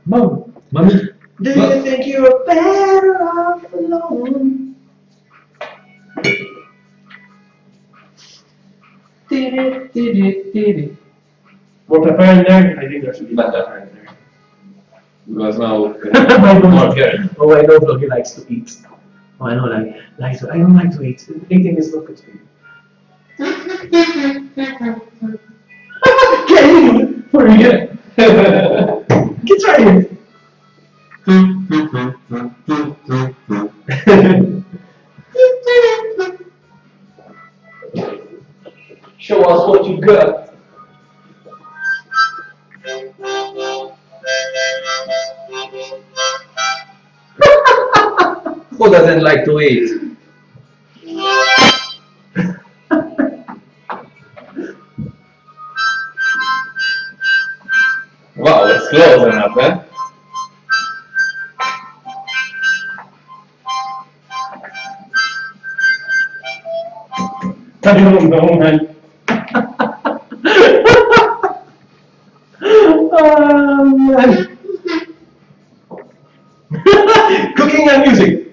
Mommy. Do you think you're better off alone? More pepper in there? I think there should be more pepper in there. Because now more carrot. Oh, I know Vloggy likes to eat. Oh, I know, I don't like to eat. Eating is not good for you. Get in! For real! Get right here! Show us what you got. Who doesn't like to eat? Wow, it's close enough, eh? I don't know, man. Oh, man. Cooking and music.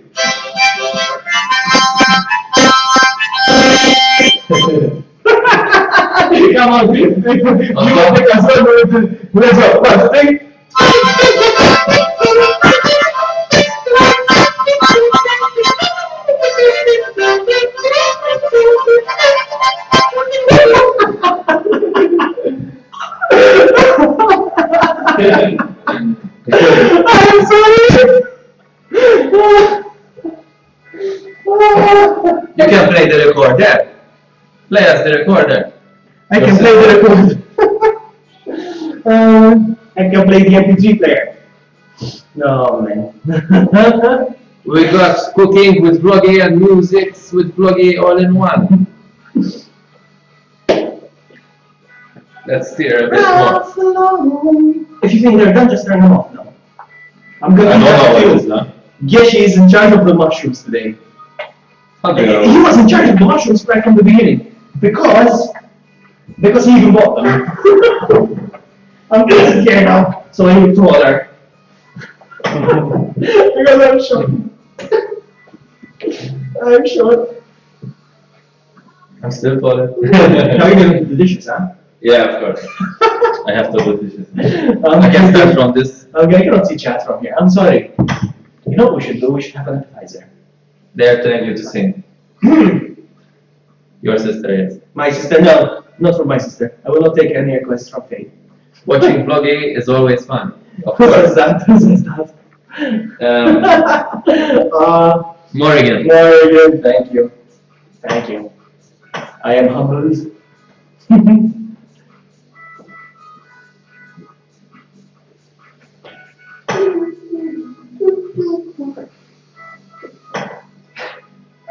Come on, you want to take us over? Let's go. First thing. I'm sorry. You can play the recorder. Play us the recorder. I can play the record. I can play the MP3 player. No, man. We got cooking with vloggy and music with vloggy all in one. Let's steer a bit more. If you think they're done, just turn them off now. I'm gonna I know how it you. is now. Yeshi is in charge of the mushrooms today. How do you He know? was in charge of the mushrooms right from the beginning. Because he even bought them. I'm gonna sit here now, so I need to order. Because I'm short. I'm short. I'm still falling. Now you're gonna do the dishes, huh? Yeah, of course. I have to do dishes. I I can start from this. Okay, I cannot see chat from here. I'm sorry. You know what we should do? We should have an appetizer. They are telling you to sing. Your sister is. My sister? No, not from my sister. I will not take any requests from Faye. Watching vlogging is always fun. Of Who says course. that? Who says that? Morrigan. Morgan, thank you. Thank you. I am humbled.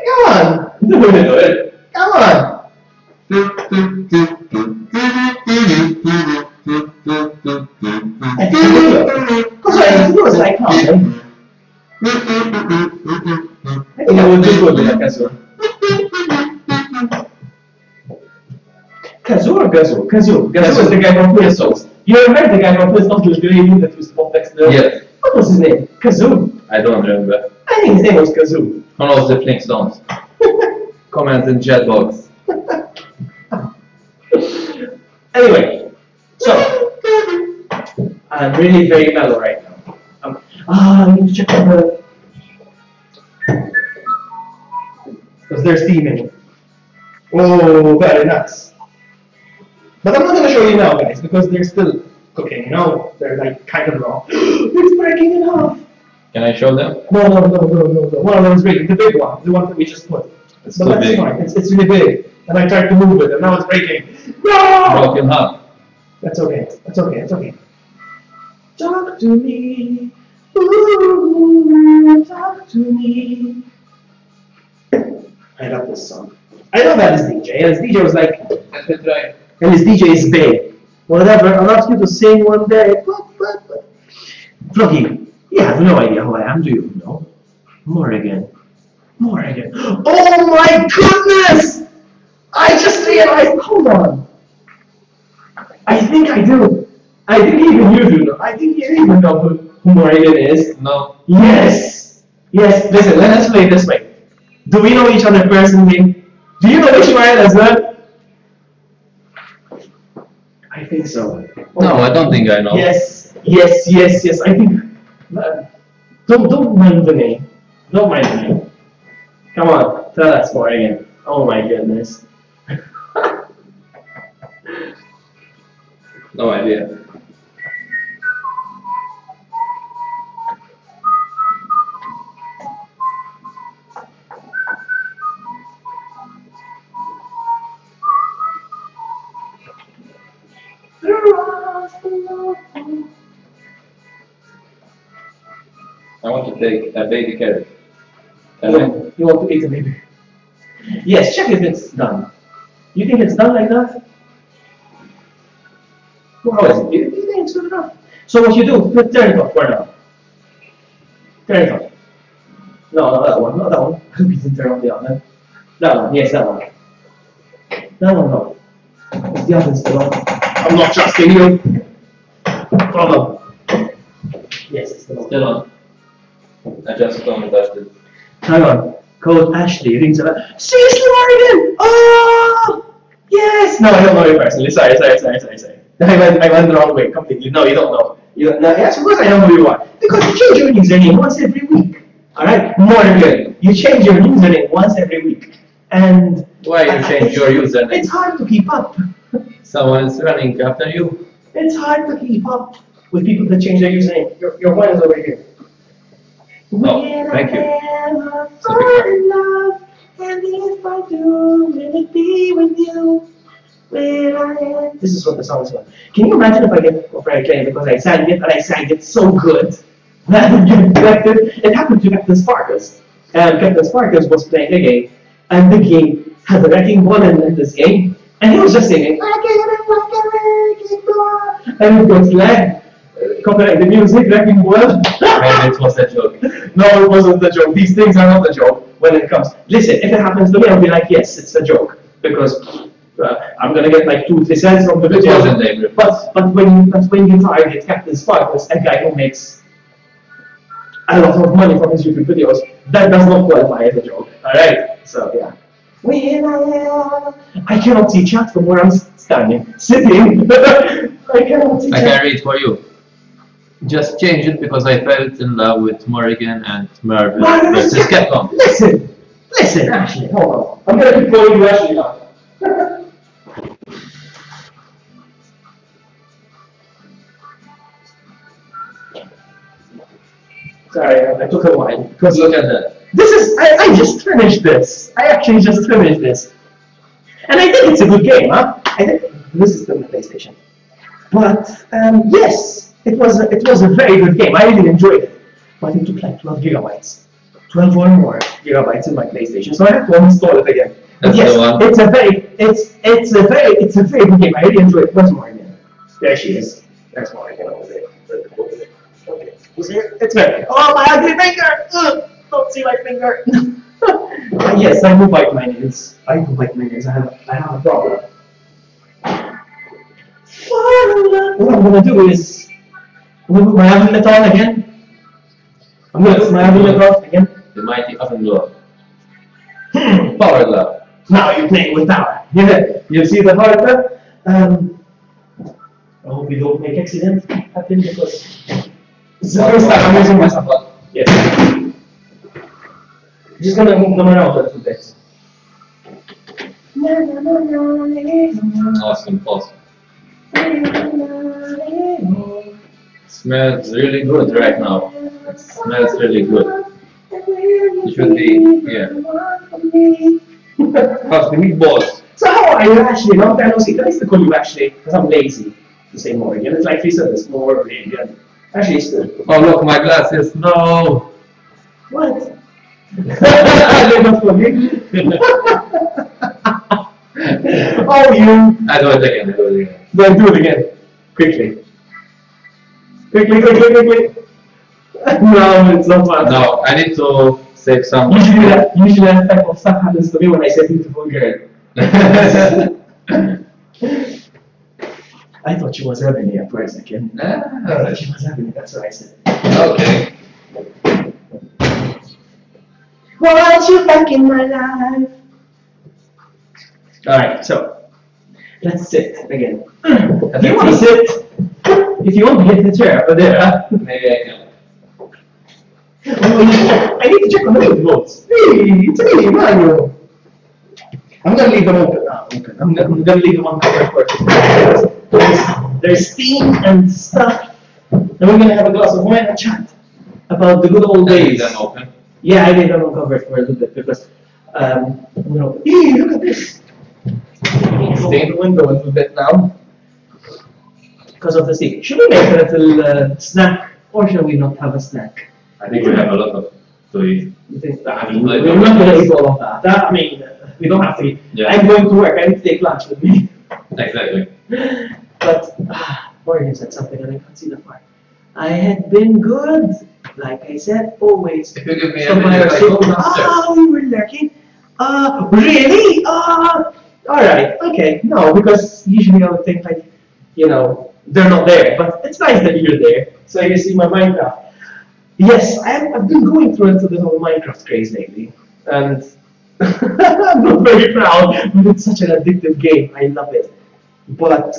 Come on! Do it! Come on! Cosa è? Tu lo sai fare? I think I would do good with a kazoo. Kazoo or Gazoo? Kazoo. Gazoo is the guy from Pistols. You remember the guy from Pistols was really good that was next to Yes. What was his name? Kazoo? I don't remember. I think his name was Kazoo. Who knows the Flintstones? Comment in chat box. Anyway, so I'm really very mellow right now. I need to check on the because they're steaming. Oh, very nice. But I'm not going to show you now, guys, because they're still cooking. No, they're like kind of raw. It's breaking in half. Can I show them? No. One of them is breaking. The big one, the one that we just put. It's But too that's big. fine. It's really big. And I tried to move it, and now it's breaking. No! Broke in half. That's okay. That's okay. It's okay. Talk to me. Ooh, talk to me. I love this song. I love that his DJ. And his DJ was like, Let me try. and his DJ is big. Whatever, I'll ask you to sing one day. Vloggy, you have no idea who I am, do you? No? Morrigan. Oh my goodness! I just realized, hold on. I think I do. I think even you do know. I think you even know who Morrigan is. No. Yes! Yes, listen, let us play it this way. Do we know each other personally? Do you know Ishmael as well? I think so. No, I don't think I know. Yes. I think. Don't mind the name. Don't mind the name. Come on, tell us more again. Oh my goodness. No idea. I want to take a baby carrot. You want to eat a baby? Yes, check if it's done. You think it's done like that? Well, how is it? You think it's good enough? So what you do, turn it off for now. Turn it off. No, not that one, not that one. I hope you didn't turn off the oven. That one, yes, that one. That one, no. Is the oven still on? I'm not trusting you. Follow. Yes, it's still on. Still on. I just don't touch it. Hang on. Code Ashley rings a bell. Seriously, Morgan! Oh! Yes! No, I don't know you personally. Sorry. I went the wrong way completely. No, you don't know. Yes, of course I know who you are. Because you change your username once every week. Alright? Morgan. You change your username once every week. And Why you change your username? It's hard to keep up. Someone's running after you. It's hard to keep up with people that change their username. Your one is over here. Oh, thank you. In love, and if I do, will it be with you? This is what the song is about. Can you imagine if I get copyright because I sang it and I sang it so good that it get corrected? It happened to Captain Sparkus. And Captain Sparkus was playing a game, and the game had a wrecking ball in this game, and he was just singing, and it goes like, copyright the music, wrecking ball. Maybe it was a joke. No, it wasn't a joke. These things are not a joke when it comes. Listen, if it happens to me, I'll be like, yes, it's a joke. Because I'm going to get like 2-3 cents from the video. But when you target Captain Sparkus, a guy who makes a lot of money from his YouTube videos, that does not qualify as a joke. Alright? So, yeah. I cannot see chat from where I'm standing. Sitting. I cannot see chat. I can read for you. Just change it because I fell in love with Morrigan and Mervyn versus Capcom. Listen, Ashley, hold on. I'm gonna keep calling you Ashley now. Sorry, I took a while. Because look at that. This is, I just finished this. I actually just finished this. And I think it's a good game, huh? I think this is still the PlayStation. But yes, it was a very good game. I really enjoyed it. But it took like 12 gigabytes. 12 or more gigabytes in my PlayStation, so I have to uninstall it again. But yes, it's a very good game. I really enjoyed it. Where's Morgan? There she is. There's Morgan over there. Okay. Who's here? It's me. Oh, my ugly finger! Ugh, don't see my finger. Yes, I do bite my nails. I have a problem. What I'm gonna do is I'm gonna put my oven mitt on again. I'm gonna put my oven mitt on again. The mighty oven glove. Power glove. Now you're playing with power. Yeah, you see the heart there? I hope you don't make accident happen because it's the first time I'm using my support. Yes. Just gonna move them around a little bit. Awesome, awesome. Smells really good right now. It smells really good. It should be here. How's the meatballs? So how are you actually? Long time no see. I used to call you actually because I'm lazy to say more again. It's like he said, it's more again. Actually, it's good. Oh look, my glasses. No. What? They're not for me. Oh, you. I do it again. Then do it again. Quickly. Quickly. No, it's not fun. No, I need to save some. Usually that type of stuff happens to me when I say beautiful girl. I thought she was having me for a second. I thought she was having me, that's what I said. Okay. Want you back in my life. Alright, so let's sit again. If you want to sit, if you want to get the chair over there, maybe I can. I need to check on the footballs. Hey, it's me, Mario. I'm gonna leave them open. I'm gonna leave them uncovered first. There's steam and stuff. And we're gonna have a glass of wine and chat about the good old days. Leave them open. Yeah, I leave them uncovered for a little bit because you know. Hey, look at this. Open the window a little bit now because of the sea. Should we make a little snack, or shall we not have a snack? I think we have a lot of to eat. You think that? I mean, we're not going to eat all of that. I mean, we don't have to eat. Yeah. I'm going to work. I need to take lunch with me. Exactly. But Morgan said something, and I can't see the part. I had been good, like I said, always. If you give me a minute, I go downstairs. We were lurking. Really? Alright, okay. No, because usually I would think like, you know, they're not there. But it's nice that you're there, so I can see my Minecraft. Yes, I've been going through into the whole Minecraft craze lately, and I'm not very proud, but it's such an addictive game. I love it. But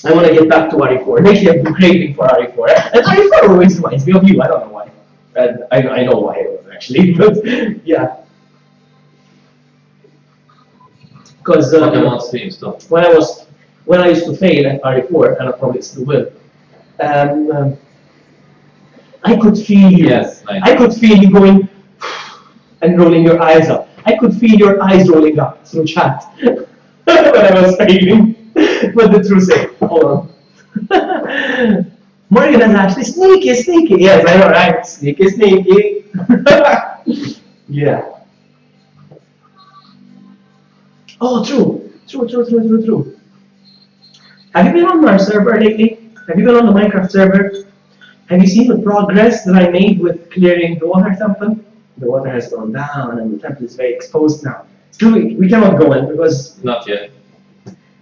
I want to get back to RE4. Lately I've been craving for RE4, and RE4 always reminds me of you. I don't know why. I know why actually, but yeah. Because when I used to fail at RE4, and I probably still will, I could feel you. Yes, I could feel you going and rolling your eyes up. I could feel your eyes rolling up through chat when I was failing. But the truth is, hold on. Morgan is actually sneaky. Yes, I know, right? Sneaky. Yeah. Oh, true. Have you been on our server lately? Have you been on the Minecraft server? Have you seen the progress that I made with clearing the water temple? The water has gone down and the temple is very exposed now. Still, we cannot go in because... Not yet.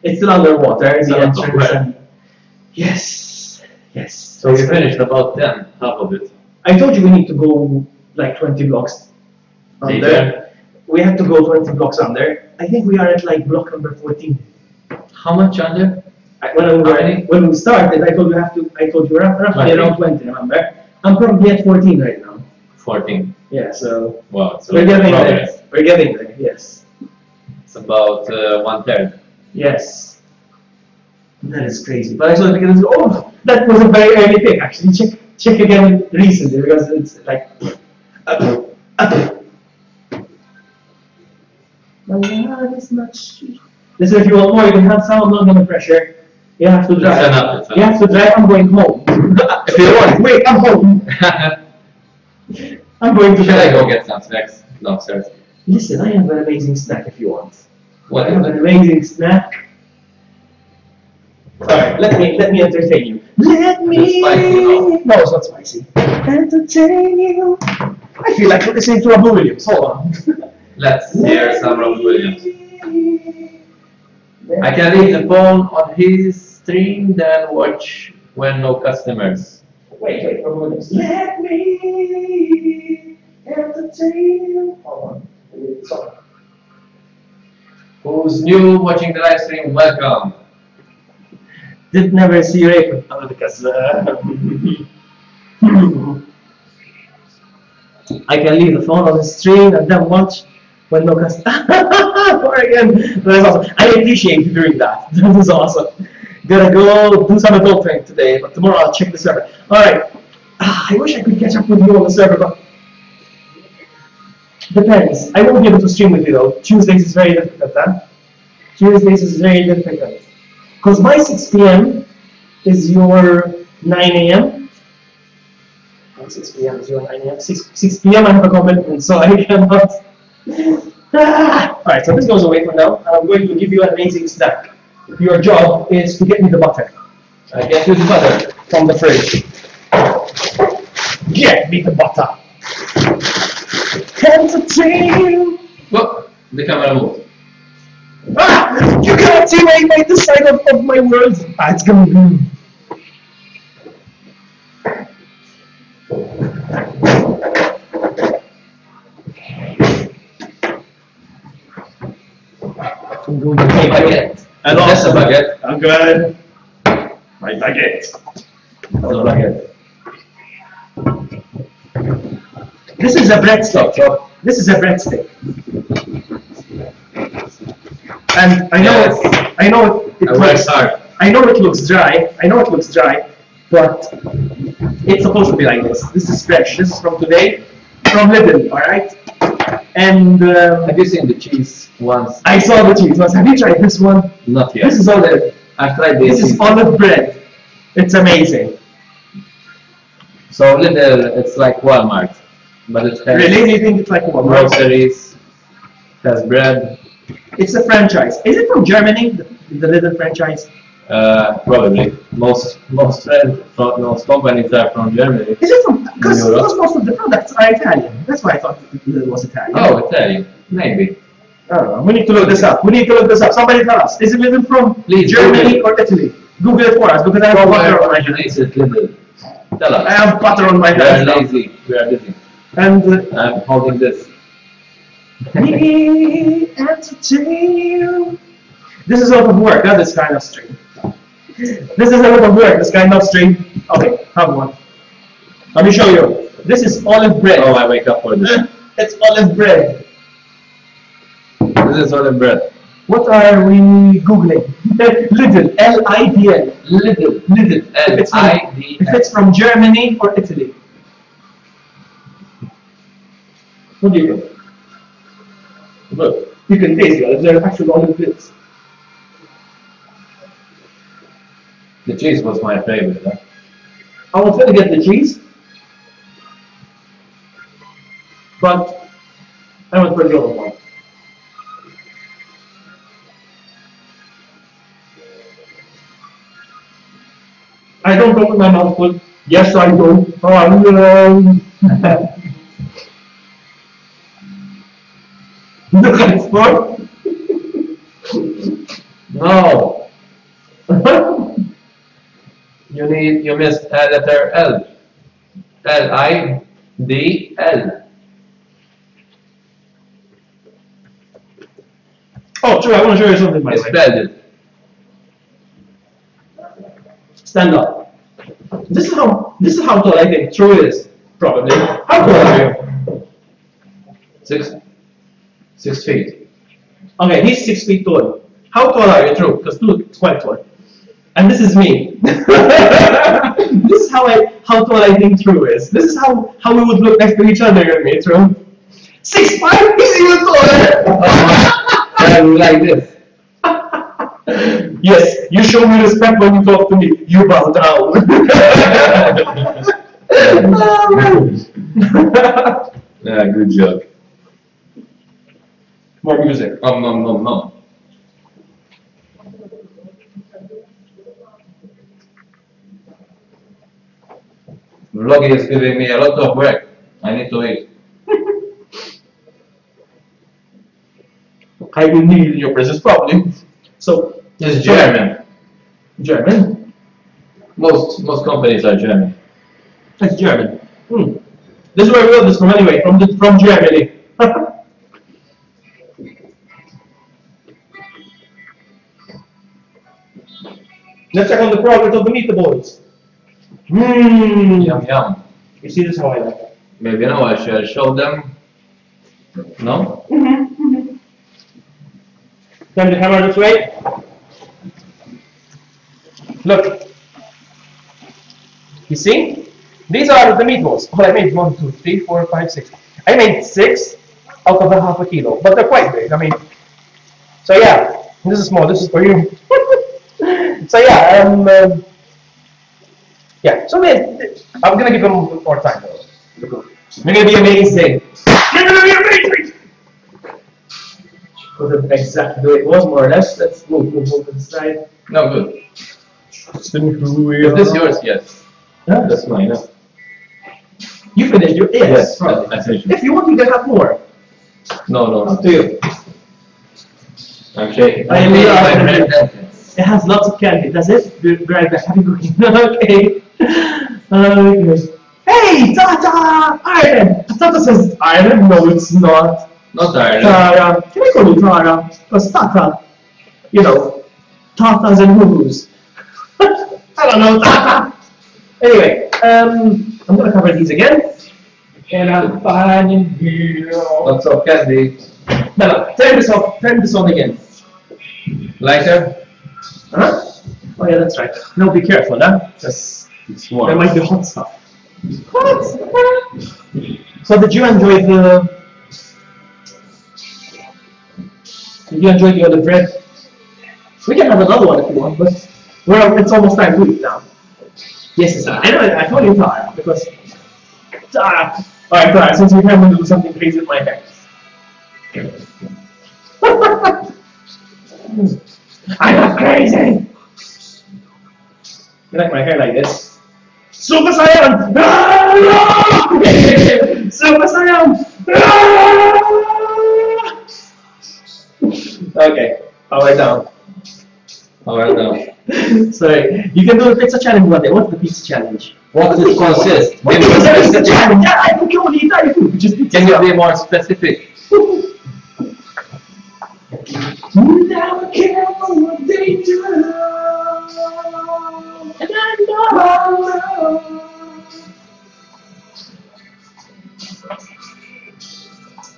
It's still underwater. The entrance. Yes. So we finished about 10, half of it. I told you we need to go like 20 blocks under. We have to go 20 blocks under. I think we are at like block number 14. How much under? When we started, I told you roughly around 20, remember? I'm probably at 14 right now. 14. Yeah, so wow, we're getting there. We're getting there, yes. It's about 1/3. Yes. That is crazy. But I saw because oh, that was a very early pick actually. Check again recently because it's like up. My love is not sweet. Listen, if you want more, you can have some, not under pressure. You have to drive. It's enough. You have to drive. I'm going home. If you want. Wait, I'm home. I'm going to Shall I drive. go get some snacks downstairs? Listen, I have an amazing snack if you want. What I is have an it? amazing snack. Alright, let me entertain you. Let me. It's spicy, no, it's not spicy. Entertain you. I feel like listening to Robbie Williams. Hold on. Let's hear some Robbie Williams. I can leave the phone on his stream, then watch when no customers. Wait, Robbie Williams. Let me entertain you. Hold on. Sorry. Who's new watching the live stream? Welcome. Did never see rape because I can leave the phone on the stream and then watch when no customer. Again, that's awesome. I appreciate you doing that. That is awesome. Gotta go do some adulting today, but tomorrow I'll check the server. All right. I wish I could catch up with you on the server, but depends. I won't be able to stream with you though. Tuesdays is very difficult, huh? Tuesdays is very difficult. Because by 6 p.m. is your 9 a.m. 6 p.m. is your 9 a.m. 6 p.m. I have a commitment, so I cannot. Alright, so this goes away for now. I'm going to give you an amazing snack. Your job is to get me the butter. Get you the butter from the fridge. Get me the butter. Entertain. Look, the camera moved. Ah! You cannot see my this side of my world. Ah, it's gonna be. Baguette. And That's a also, baguette. I'm good. My baguette. That's a baguette. This is a breadstick. This is a breadstick. And I know Yes. I know it looks hard. I know it looks dry. I know it looks dry, but it's supposed to be like this. This is fresh. This is from today, from Lidl. All right. And Have you seen the cheese once? I saw the cheese. Have you tried this one? Not yet. This is olive. I've tried this. This is olive bread. It's amazing. So little, it's like Walmart, but it has Really? Do you think it's like what? groceries, it has bread. It's a franchise. Is it from Germany? The Lidl franchise? Probably. Most companies are from Germany. Is it from? Because Europe. most of the products are Italian. That's why I thought it was Italian. Oh, Italian. Maybe. I don't know. We need to look this up. We need to look this up. Somebody tell us. Is it Lidl from Please, Germany Google or Italy? Google it for us because I have butter on my hands. Tell us. I have butter on my We are hands. now. lazy. We are busy. And I'm holding this. me entertain you. This is a lot of work, this kind of string. This is a lot of work, this kind of string. Okay, have one. Let me show you. This is olive bread. Oh, I wake up for this. It's olive bread. This is olive bread. What are we googling? Lidl, L-I-D-L. Little. L-I-D-L. If it's from Germany or Italy. What do you think? Look, you can taste it. They're actual olive bits. The cheese was my favorite. Huh? I was gonna get the cheese, but I went for the other one. I don't open my mouth full. Yes, I do. Look at it for. No. You missed a letter L. L-I-D-L. Oh, sure. I want to show you something. By I the way. spelled it. Stand up. This is how tall I think True is. Probably. How tall are you? 6 feet. Okay, he's 6 feet tall. How tall are you, True? Because True is quite tall. And this is me. This is how tall I think True is. This is how we would look next to each other, you and me, True. 6'5", he's even taller. And like this. Yes, you show me respect when you talk to me. You bow down. Yeah, good joke. More music. No. Vloggy is giving me a lot of work. I need to eat. I will need in your presence probably. So It's German. German? Most companies are German. That's German. This is where we got this from anyway, from Germany. Let's check on the progress of the meatballs. Yum. You see, this is how I like it. Maybe now I shall show them. No? Turn the camera this way. Look. You see? These are the meatballs. Well, I made 1, 2, 3, 4, 5, 6. I made 6 out of the half a kilo, but they're quite big. I mean, so yeah, this is small. This is for you. So yeah, yeah. So I'm gonna give them more time. They're gonna be amazing. They're gonna be amazing. Put them exactly the way it was, more or less. Let's move to the side. No, good. Is this yours? Yes. Yeah. That's mine. No? You finished your Yes, right. I finished. If you want, you can have more. No. Up to you. I'm shaking. I mean, it has lots of candy. Does it? Grab that. Happy cooking. Okay. Okay. Hey, Tata! Ireland! Tata says Ireland. No, it's not. Not Ireland. Tara. Can I call you Tara? Because Tata, you know, Tatas and Hoo-Hoos. I don't know, Tata! Anyway, I'm gonna cover these again. And I'm fine in here. Lots of candy. No, turn this off. Turn this on again. Lighter? Huh? Oh yeah, that's right. No, be careful, huh? Because there might be hot stuff. What? So did you enjoy the? Did you enjoy the other bread? We can have another one if you want, but it's almost time to eat now. Yes, it's I know. I told you Tara because Tara. All right, Tara. Since we have to do something crazy with my hair. I'm not crazy! You like my hair like this? Super Saiyan! Super Saiyan! Okay, power down. Power down. Sorry, you can do a pizza challenge one day. What's the pizza challenge? What does it consist? What is the pizza challenge? Yeah, I think you only eat Thai food, just pizza. Can you be more specific? You never care for what they do, and I know.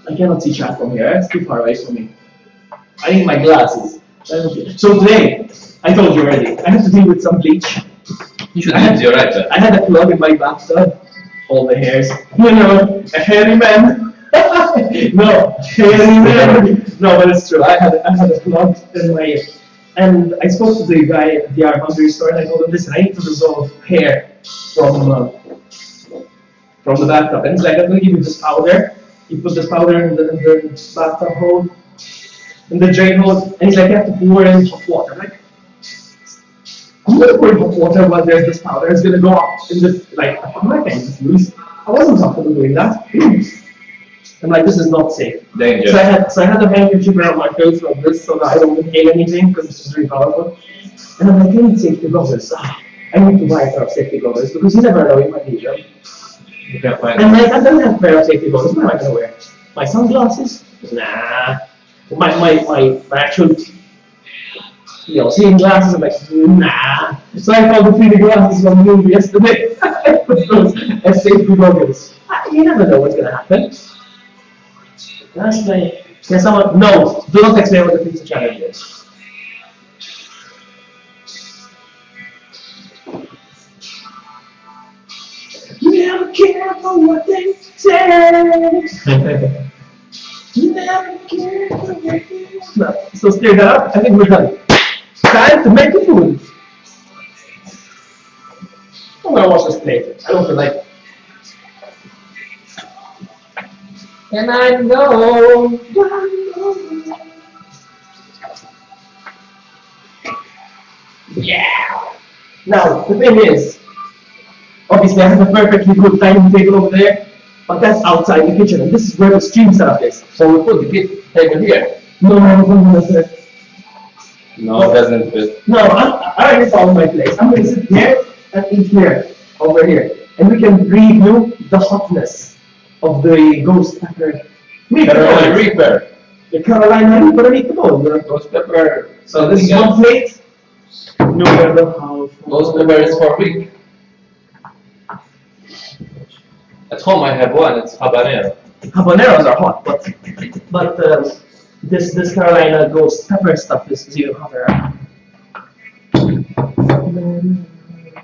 I cannot see chat from here. It's too far away from me. I need my glasses. So today, I told you already, I have to deal with some bleach. You should use your iPad. I had a plug in my bathtub. All the hairs. You know, a hairy man. No, hairy man. No, but it's true. I had a plug in my ear. And I spoke to the guy at the art boundary store and I told him, listen, I need to dissolve hair from the bathtub. And he's like, I'm going to give you this powder. You put this powder in the bathtub hole, in the drain hole, and he's like, you have to pour in hot water. I'm like, I'm going to pour in hot water while there's this powder. It's going to go up in this, like, I'm not getting confused. I wasn't comfortable doing that. I'm like, this is not safe. Danger. So I had a handkerchief around my face like this so that I don't inhale anything because it's just really powerful. And I'm like, I need safety goggles. I need to buy a pair of safety goggles because you never know, it might need them. You can find And like, I don't have a pair of safety goggles. What am I going to wear? My sunglasses? Nah. My actual, seeing glasses, I'm like, nah. So I found the 3D glasses from the movie yesterday. I put those as safety goggles. You never know what's going to happen. That's like, can someone, no, do not explain what the pizza challenge is. You never care for what they say. You never care for what they say. No, so stir that up, I think we're done. Time to make the food. I'm gonna wash this plate. I don't feel like. And I know. Yeah. Now the thing is, obviously I have a perfectly good dining table over there, but that's outside the kitchen, and this is where the stream setup is. So we put the table here. No, that's it. No, it doesn't fit. No, I already found my place. I'm going to sit here and eat here, over here. And we can review the hotness of the ghost pepper Carolina Reaper. The Carolina Reaper meatball. Ghost pepper. So this is one plate. No matter how. Ghost pepper is for a week. At home I have one, it's habanero. Habaneros are hot, but this Carolina ghost pepper stuff is even hotter.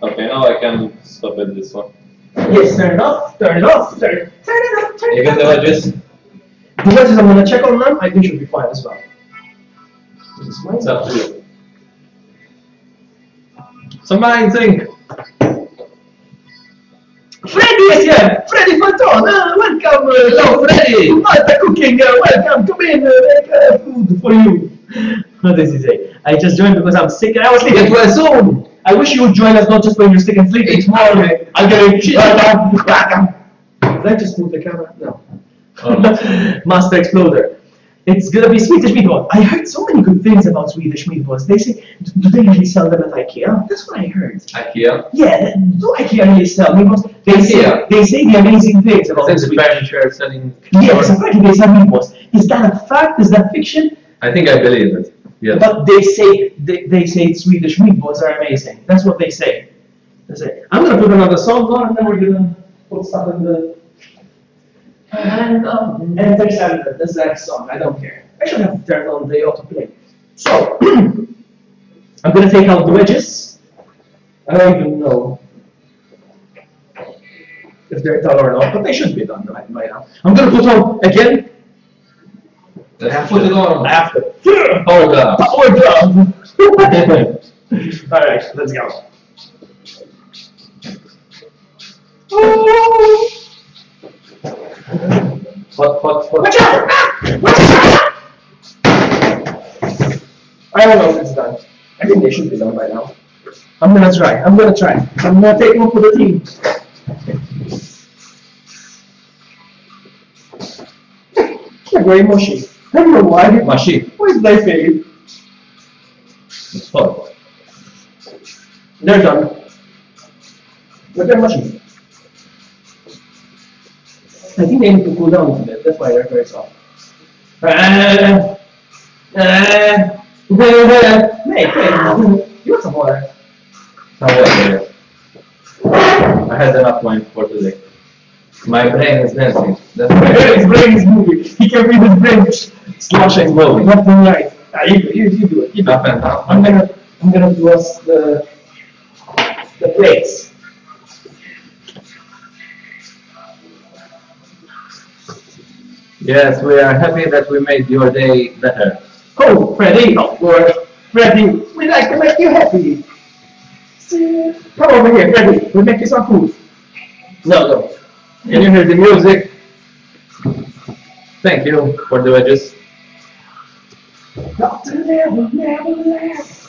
Okay, now I can stop at this one. Yes, turn it off, turn it off, turn it off, turn it Even off. the wedges? The wedges I'm gonna check on them, I think should be fine as well. It's up to you. It's amazing! Freddy is here! Freddy Fonton! Welcome! Hello, Freddy! Malta cooking! Welcome! Come in! Make food for you! What does he say? I just joined because I'm sick and I was sleeping. Get well soon! I wish you would join us not just when you're sick and sleeping. Tomorrow, I'm getting shit. Did I just move the camera? No. Master Exploder. It's gonna be Swedish meatballs. I heard so many good things about Swedish meatballs. They say, do they really sell them at IKEA? That's what I heard. IKEA? Yeah, do IKEA really sell meatballs? They say the amazing things about the furniture selling. Yes, apparently they sell meatballs. Is that a fact? Is that fiction? I think I believe it. Yes. But they say Swedish meatballs are amazing. That's what they say. They say. I'm gonna put another song on, and then we're gonna put stuff in the. And enter Sandra, the Zach song. I don't care. I should have turned on the autoplay. So I'm gonna take out the wedges. I don't even know if they're done or not, but they should be done right by now. I'm gonna put on again. I have to put it on. I have to. Power glove. Power glove. All right, let's go. What? Watch out! Watch out! I don't know if it's done. I think they should be done by now. I'm gonna try. I'm gonna take one for the team. They're very mushy. I don't know why. Mushy. Where's my favorite? It's hot. They're done. But they're mushy. I think they need to cool down a little bit. That's why they're very soft. Hey, you want some water? Some water. I had enough wine for today. My brain is dancing. That's why. His brain is moving. He can feel his brain sloshing, moving. left and right. You do it. You do Up it. and down. I'm gonna do us the plates. Yes, we are happy that we made your day better. Oh, Freddy, of course. Freddy, we like to make you happy. Come over here, Freddy. We'll make you some food. No. Can you hear the music? Thank you for the wedges. Doctor never left.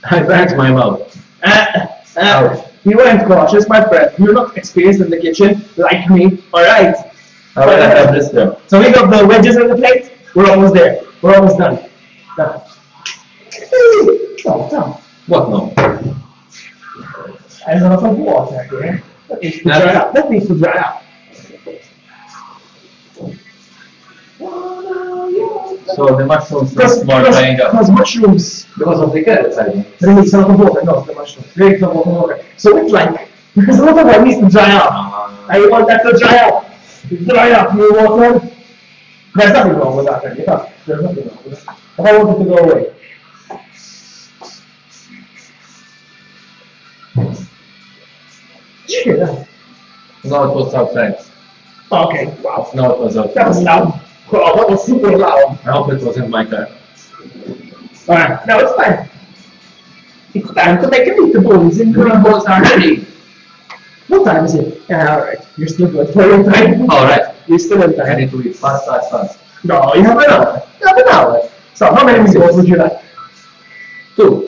I banged my mouth. You weren't cautious, my friend. You're not experienced in the kitchen like me. Alright. How will I have this there? So we got the wedges on the plate. We're almost there. We're almost done. Now. No. What no? There's a lot of water here. That needs to dry out. That needs to dry out. So the mushrooms are drying up. Because mushrooms, Because of the carrots, I think. there needs a lot of water. No, the mushrooms. There needs a lot of water. So it's like, there's a lot of water needs to dry out. I want that to dry out. Dry out your water. There's nothing wrong with that. There's nothing wrong with that. But I want it to go away. Did you hear that? No, it was outside. Okay, wow. No, it was okay. That was loud. Wow, that was super loud. I hope it wasn't my turn. Alright, now it's time. It's time to make a meatballs in the Meatballs are ready. What time is it? Yeah, alright. You're still good for your time. Alright. You're still in I time. need to eat fast, fast, fast. No, you have an hour. You have an hour. So how many meatballs would you like? 2.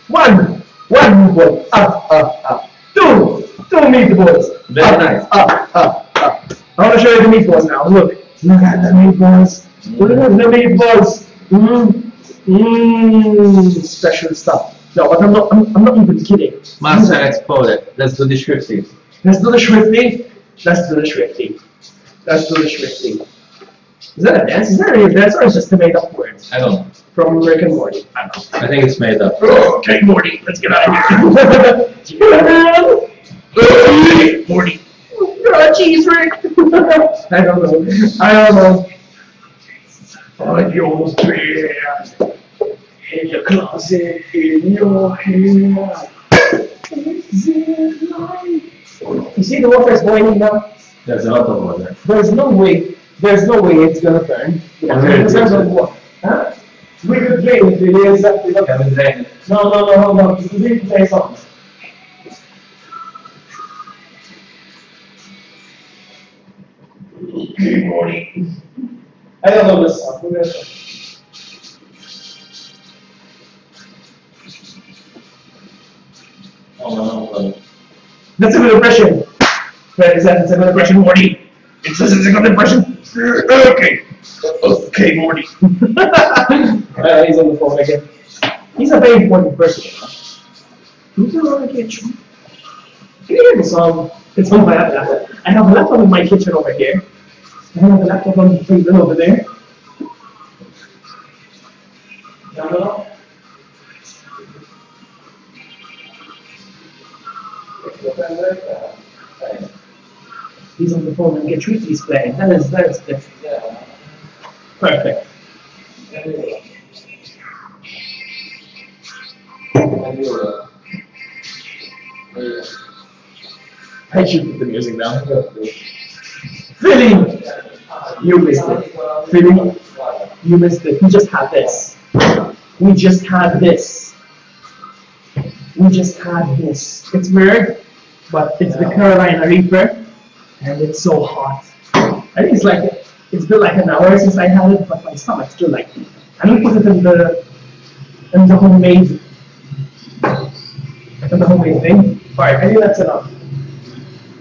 1. 1 meatball. Up. 2 meatballs. Very nice. Up. I want to show you the meatballs now. Look at the meatballs. Look at the meatballs. Special stuff. No, but I'm not even kidding. Master exploded. Let's do the shrifty. Let's do the shrifty. Let's do the shrifty. Let's do the shrifty. Is that a dance? Is that a real dance or is it just a made up word? I don't know. From Rick and Morty. I don't know. I think it's made up. Okay, Morty, let's get out of here. Morty. Oh, jeez, Rick. I don't know. On your bed, in your closet, in your hair. You see the water is boiling now? There's a lot of water. There's no way it's gonna burn. What? Huh? We could drain it, really, exactly. Can we drain it? No, hold on. We need to play songs. Good morning. I don't know this song. We're gonna try. Oh, no. That's a good impression. Wait, is that a good impression, Morty? It says it's a good impression. Okay, Morty. He's on the phone again. He's a very important person. Can you hear the song? It's on my laptop. I have a laptop in my kitchen over here. I have a laptop on the table over there. No. He's on the phone and get Treaty's playing. That is different. Yeah. Perfect. I should put the music down. Philly! You missed it. Philly, you missed it. We just had this. It's weird, but it's the Carolina Reaper, and it's so hot. I think it's been like an hour since I had it, but my stomach's still like. I'm gonna put it in the homemade thing. Alright, I think that's enough.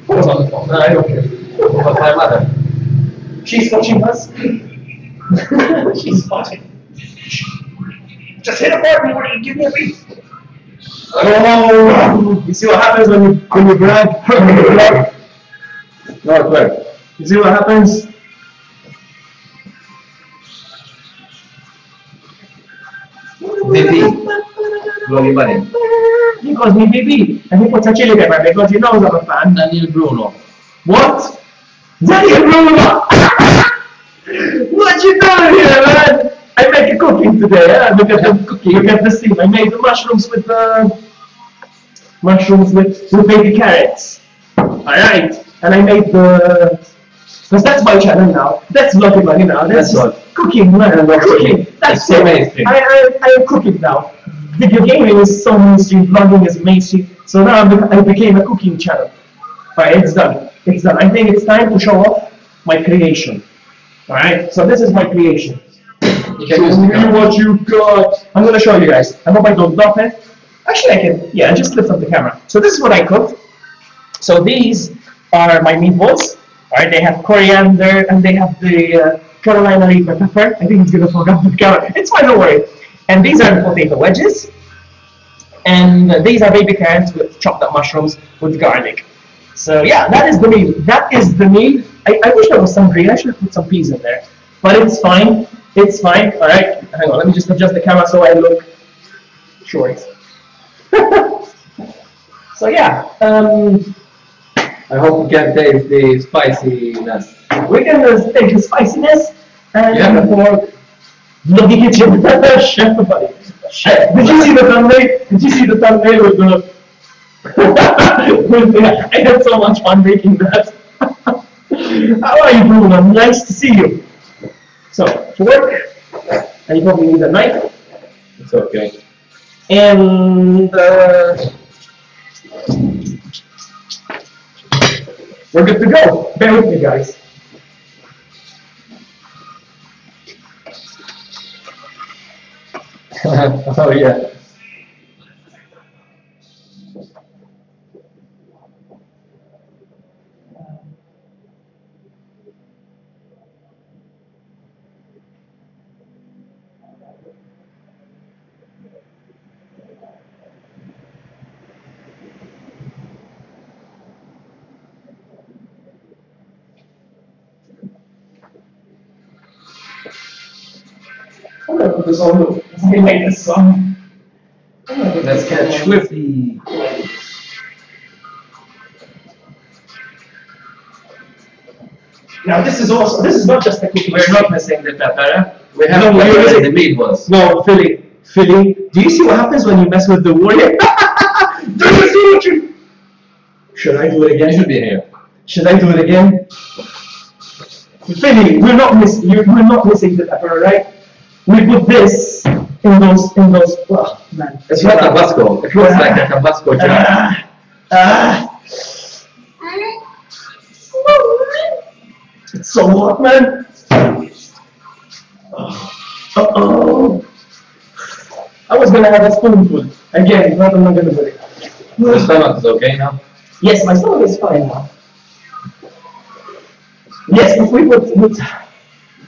Who's on the phone? No, I don't care. But my mother. She's watching us. She's watching. Just hit a button, Morty. Give me a beat. Oh, you see what happens when you brag? No, good. You see what happens? Baby. Vloggy buddy. He calls me baby, and he puts a chili pepper because he knows I'm a fan. Daniel Bruno. What? Daniel Bruno! What you doing here, man? I make a cooking today. Yeah? Look at the cooking. Look at the steam. I made the mushrooms with baby carrots. All right, and I made because that's my channel now. That's Vloggy Buddy now. That's cooking, man. Cooking. That's so mainstream. I am cooking now. Video gaming is so mainstream. Vlogging is mainstream. So now I became a cooking channel. Alright, it's done. It's done. I think it's time to show off my creation. Alright, so this is my creation. Show me what you got. I'm gonna show you guys. I hope I don't drop it. Actually, I can. Yeah, I just flipped on the camera. So this is what I cooked. So these are my meatballs. Alright, they have coriander and they have the Carolina Reaper pepper. I think it's gonna fall off the camera. It's fine, don't worry. And these are the potato wedges. And these are baby carrots with chopped up mushrooms with garlic. So yeah, that is the meal. That is the meal. I wish there was some green. I should have put some peas in there. But it's fine. It's fine. Alright, hang on. Let me just adjust the camera so I look short. So yeah. I hope we can taste the spiciness. We can take the spiciness and Yeah. for Vloggy Kitchen. Chef buddy. Chef. Did you see the thumbnail? Did you see the thumbnail with the I had so much fun making that. How are you, Bruno? Nice to see you. So, fork, and you probably need a knife. It's okay. And we're good to go. Bear with me, guys. Oh yeah. I'm gonna put this on the. Let me make this song. Let's catch with the. Now this is not just a cookie. We're not missing the pepper. We have No, to we're use using- the meatballs. No, filling. Do you see what happens when you mess with the warrior? Do you see what you? Should I do it You again? should be here. Should I do it again? Filling. We're not missing the pepper, right? We put this in those. Oh man, It's not Tabasco. It looks like a Tabasco jar. It's so hot, man. Uh-oh. I was gonna have a spoonful. Again, but I'm not gonna do it. The stomach is okay now? Yes, my stomach is fine now. Yes, if we put,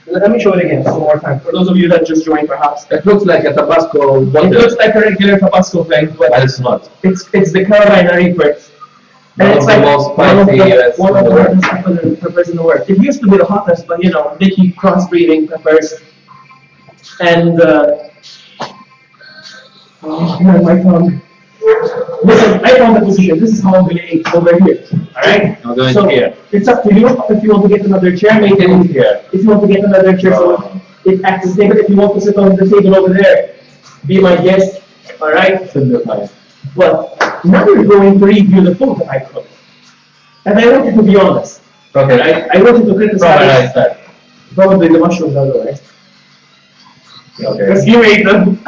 let me show it again one more time. For those of you that just joined, perhaps. It looks like a Tabasco It bottle. looks like a regular Tabasco thing, but But it's not. it's the Carolina Reaper. One And of it's the like most one of spicy the peppers. hottest peppers in the world. It used to be the hottest, but you know, they keep crossbreeding peppers. And oh man, my tongue. Listen, I found the position. This is how I'm gonna eat over here. Alright? I'm going So here. it's up to you if you want to get another chair, make it Here. if you want to get another chair so it acts as table. If you want to sit on the table over there, be my guest. Alright? Should be fine. But now we're going to review the food that I cooked. And I want you to be honest. Okay. I want you to criticize that. probably the mushrooms otherwise. Okay. Because you ate them.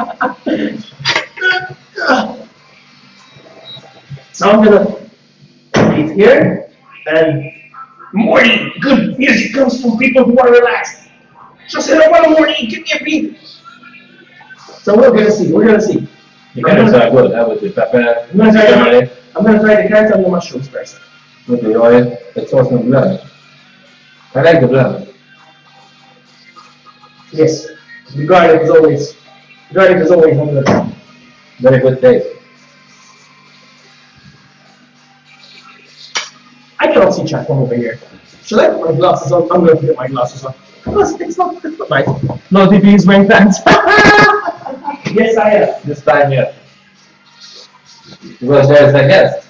So I'm gonna eat here and morning, good music comes from people who are relaxed. So sit up on the morning, give me a beat. So we're gonna see. You can try good. That was the pepper. I'm gonna try the carrots and the mushrooms first. With the oil. It's also blood. I like the blood. Yes, the garlic is always on the Very good taste. I cannot see chat from over here. Should I put my glasses on? I'm going to put my glasses on. It's not nice. No, DP is wearing pants. Yes, I am. This time, yeah. Because there's a guest.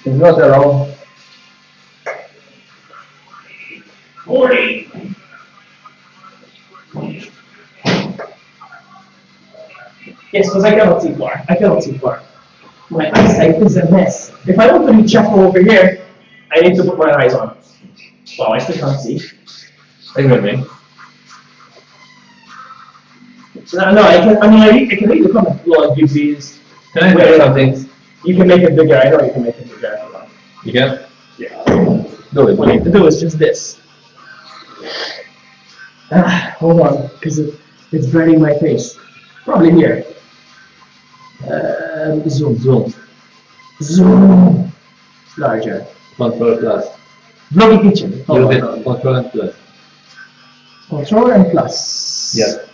He's not around. Morning. Yes, because I cannot see far. My eyesight is a mess. If I want to read chat from over here, I need to put my eyes on. Wow, I still can't see. Ignore me. No, I can read the comment below. Give these. Can I try something? You can make it bigger. I know you can make it bigger. If you want. You can? Yeah. Do it. What you have to do is just this. Hold on, because it's burning my face. Probably here. Zoom. Larger. Control plus. VLOGGY kitchen. You get control and plus. Control and plus. Yeah.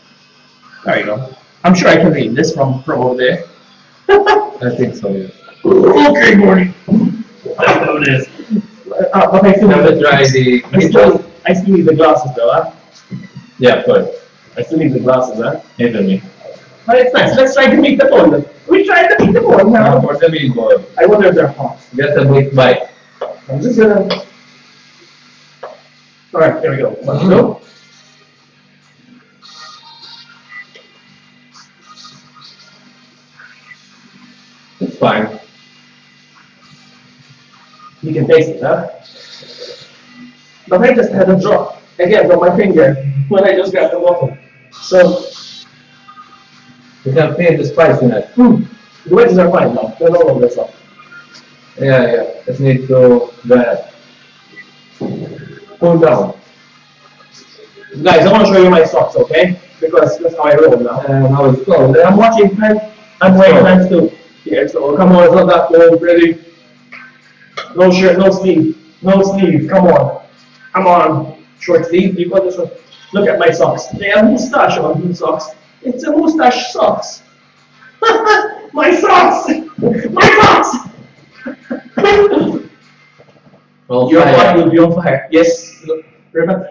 There you go. I'm sure I can read this from over there. I think so, yeah. Okay, morning. I know this. But I still Now let's try the meatballs. I still need the glasses though, huh? Yeah, of course. I still need the glasses, huh? Ignore me. But it's nice. Let's try to make the ball. We tried to make the ball Now now. for the meatball. I wonder if they're hot. Get a big bite. I'm just gonna. Alright, here we go. Let's go. It's fine. You can taste it, huh? But I just had a drop again from my finger when I just grabbed the bottle. So you can feel the spiciness. The wedges are fine now. They're all over the top. Yeah. Just need to cool down. Guys, I want to show you my socks, okay? Because that's how I roll now. How it's cold. I'm watching pants. I'm wearing pants too. Here, so come on, it's not that cold, really. No shirt, no sleeve. No sleeve, come on. Come on. Short sleeve, you got this one. Look at my socks. They have moustache on these socks. It's a moustache socks. My socks! My socks! Your body will be on fire. Yes, look, remember.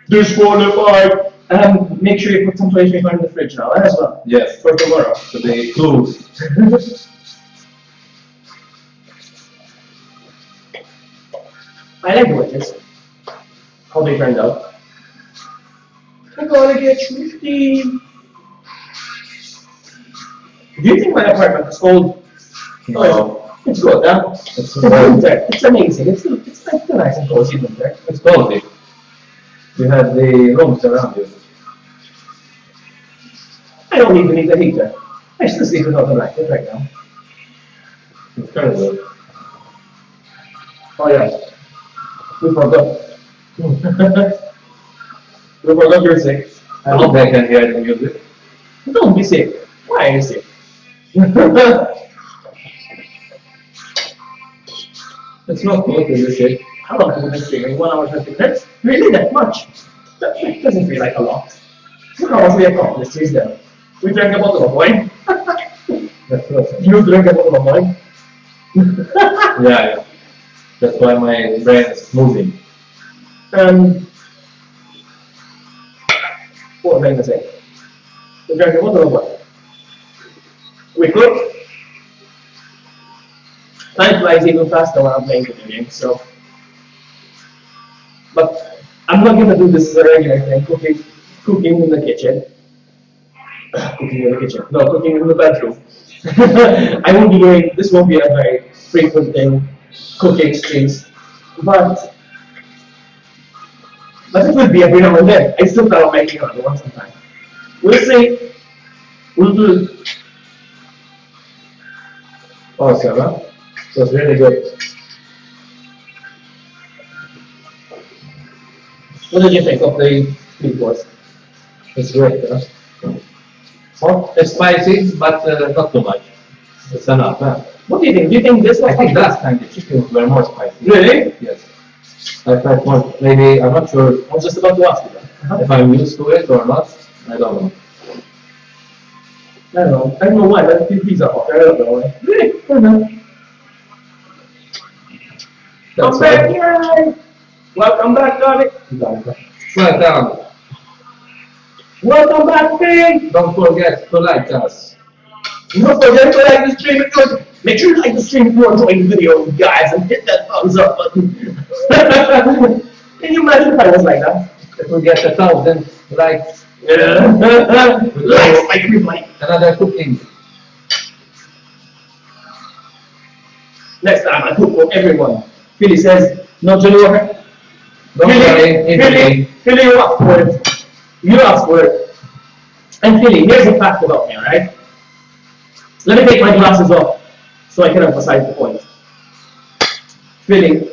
Disqualified! Make sure you put some toilet paper in the fridge now as well. Yes. For tomorrow. So they close. I like the wedges. How they turned out. I'm gonna get thrifty. Do you think my apartment is cold? No. Oh, it's good, huh? It's winter. It's amazing. It's nice and cozy in winter. It's cozy. You have the rooms around you. I don't even need the heater. I still sleep without the blanket right now. Incredible. Oh yeah. We forgot. We forgot you're sick. I hope they can hear the music. Don't be sick. Why are you sick? It's not good to be sick. How long have we been streaming? 1 hour 20 minutes? Really that much? That doesn't feel like a lot. Look how much we accomplished here then. We drank a bottle of wine. That's awesome. You drank a bottle of wine. Yeah. That's why my brain is moving. What was I going to say? We drank a bottle of wine. We cooked. Time flies even faster when I'm playing video games, so. But I'm not gonna do this as a regular thing, cooking in the kitchen. Cooking in the kitchen. No, cooking in the bedroom. I won't be doing, this won't be a very frequent thing, cooking streams. But it will be every now and then. I still thought of making another one sometime. We'll see. We'll do. Awesome, huh? So it's really good. What did you think of the meatballs? It's great, huh? Hot? It's spicy, but not too much. It's enough, huh? What do you think? Do you think this was I think last time the chickens were more spicy. Really? Yes. I felt more, maybe, I'm not sure I was just about to ask you that. if I'm used to it or not. I don't know. I don't know why, but these are hot. I don't know why. Really? I don't know. That's Come back, yay! Welcome back, darling. Welcome. Welcome back, Pig. Don't forget to like us. Don't forget to like the stream. Make sure you like the stream if you're enjoying the video, guys, and hit that thumbs up button. Can you imagine if I was like that? If we get 1,000 likes, Likes, like everybody. another cooking. Next time I cook for everyone. Philly says, no, Johnny Walker. Don't worry, Philly, you asked for it. You asked for it. And Philly, here's a fact about me, alright? Let me take my glasses off so I can emphasize the point. Philly,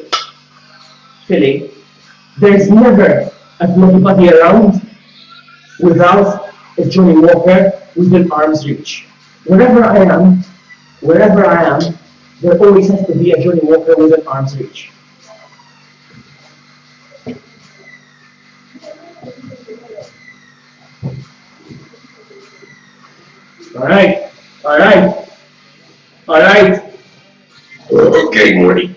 there's never anybody around without a Johnny Walker within arm's reach. Wherever I am, there always has to be a Johnny Walker within arm's reach. Alright. Okay, Morty.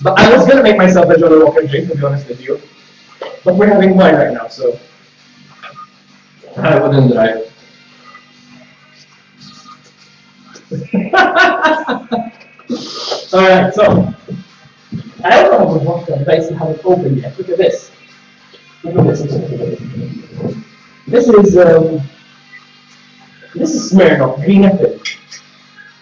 But I was gonna make myself a Johnny Walker drink, to be honest with you. But we're having wine right now, so. I wouldn't drive. Alright, so. I don't know how to but I still haven't opened yet. Look at this. This is Smirnoff green apple.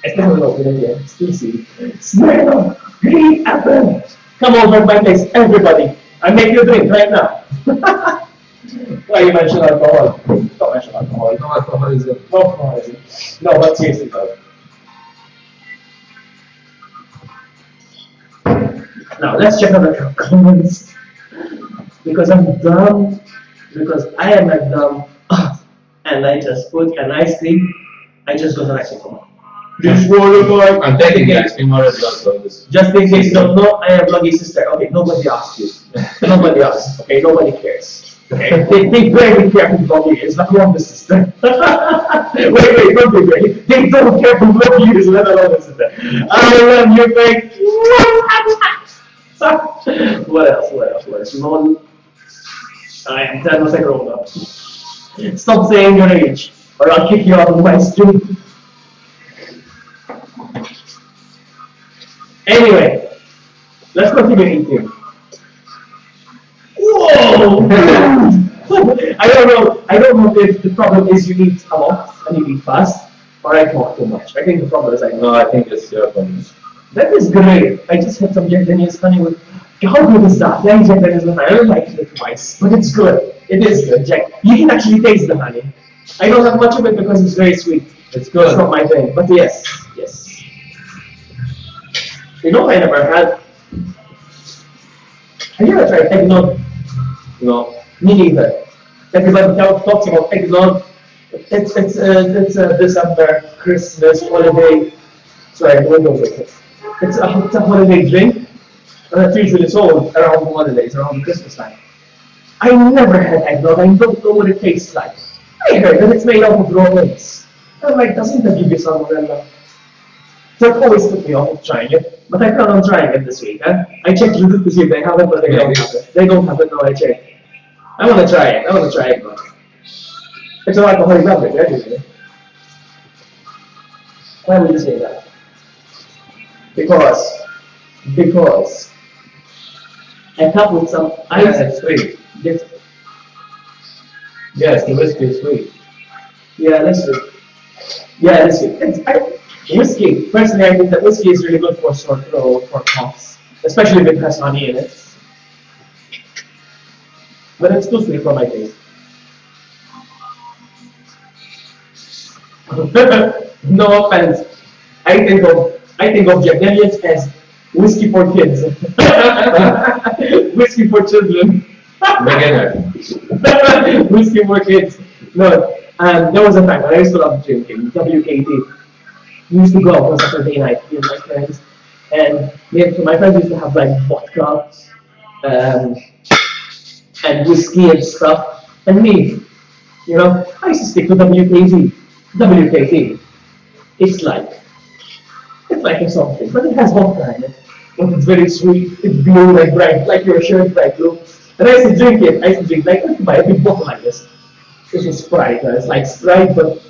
I still haven't opened it yet. Still see. Smell green apple. Come over to my place, everybody. I make you a drink right now. Why you mention alcohol? Don't mention alcohol. No alcoholism. No alcoholism. No, but seriously though. Now let's check out the comments. Because I'm dumb. Because I am like dumb. And I just put an ice cream. I just got an ice cream from her. This boy. I'm taking the ice cream already. Just in case you don't know, I am Vloggy's sister. Okay, nobody asked you. Nobody asked. Okay, nobody cares. Okay, think very careful who Vloggy is. Not wrong, the sister. wait, don't be great. They don't care who Vloggy is, let alone the sister. I love you, babe. What else? No, I am 10 was a grown up. Stop saying your age, or I'll kick you out of my stream. Anyway, let's continue eating. Whoa! I don't know if the problem is you eat a lot and you eat fast, or I talk too much. I think the problem is I think it's your problem. That is great. I just had some Jack Daniels honey with. How good is that? Yeah, Jack Daniels with honey. I don't like it twice, but it's good. It is good, Jack. You can actually taste the honey. I don't have much of it because it's very sweet. It's good. It's not my thing, but yes. You know, I never had. Have you ever tried eggnog? No. Me neither. Everybody talks about eggnog. It's December, Christmas, holiday. Sorry, what was it? It's a holiday drink, and it's usually sold around holidays, around Christmas time. I never had eggnog. I don't know what it tastes like. I heard that it's made out of raw eggs. I'm like, doesn't that give you some salmonella? That always put me off of trying it, but I plan on trying it this week. I checked Reddit to see if they have it, but they don't have it. They don't have it, no, I checked. I want to try it. But it's an alcoholic beverage, actually. Why would you say that? Because I come with some ice. Yeah, it's sweet. Yes, the whiskey is sweet. Yeah, that's sweet. Whiskey, personally, I think that whiskey is really good for sore throat, for coughs, especially if it has honey in it. But it's too sweet for my taste. No offense. I think of Jack Daniels as whiskey for kids. Whiskey for children. Beginner. Whiskey for kids. No, there was a time when I used to love drinking, WKD. We used to go out on Saturday night with my friends, and my friends used to have like vodka and whiskey and stuff. And me, I used to stick to WKD. WKD. It's like something, but it has vodka in it. But it's very sweet. It's blue, like bright, like your shirt, bright blue. And I used to drink it. I used to buy a big bottle like this. This was Sprite. It's like Sprite, but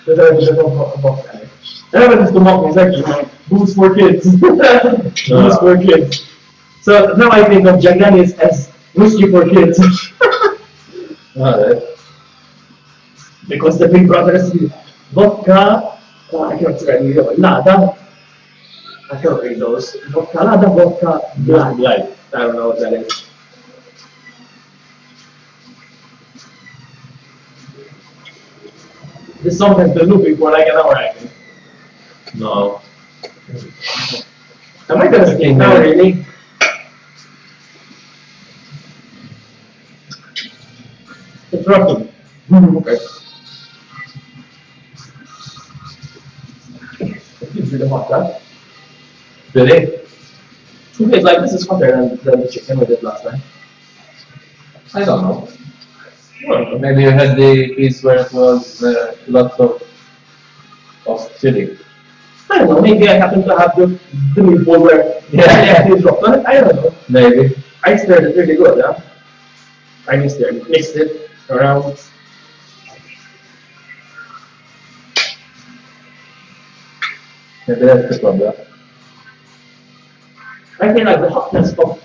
with a bit of vodka in it. And I went to mock me. It's actually booze for kids. Booze for kids. So now I think of Jack Daniels as whiskey for kids. Because the big brothers vodka. I can't read Lada. I can't read those. Vodka, Lada, vodka, black. I don't know what that is. This song has been looping for like an hour, I think. No. Am I gonna skip now, really? It's rocking. Okay. It's really hot, huh? Really? Okay, like this is hotter than the chicken we did last time. I don't know. Well, Maybe you had the piece where it was lots of chili. I don't know, maybe I happen to have the meatball where it dropped on it. I don't know. Maybe. I stirred it really good, huh? I mixed it around. Maybe that's the problem. I feel like the hotness of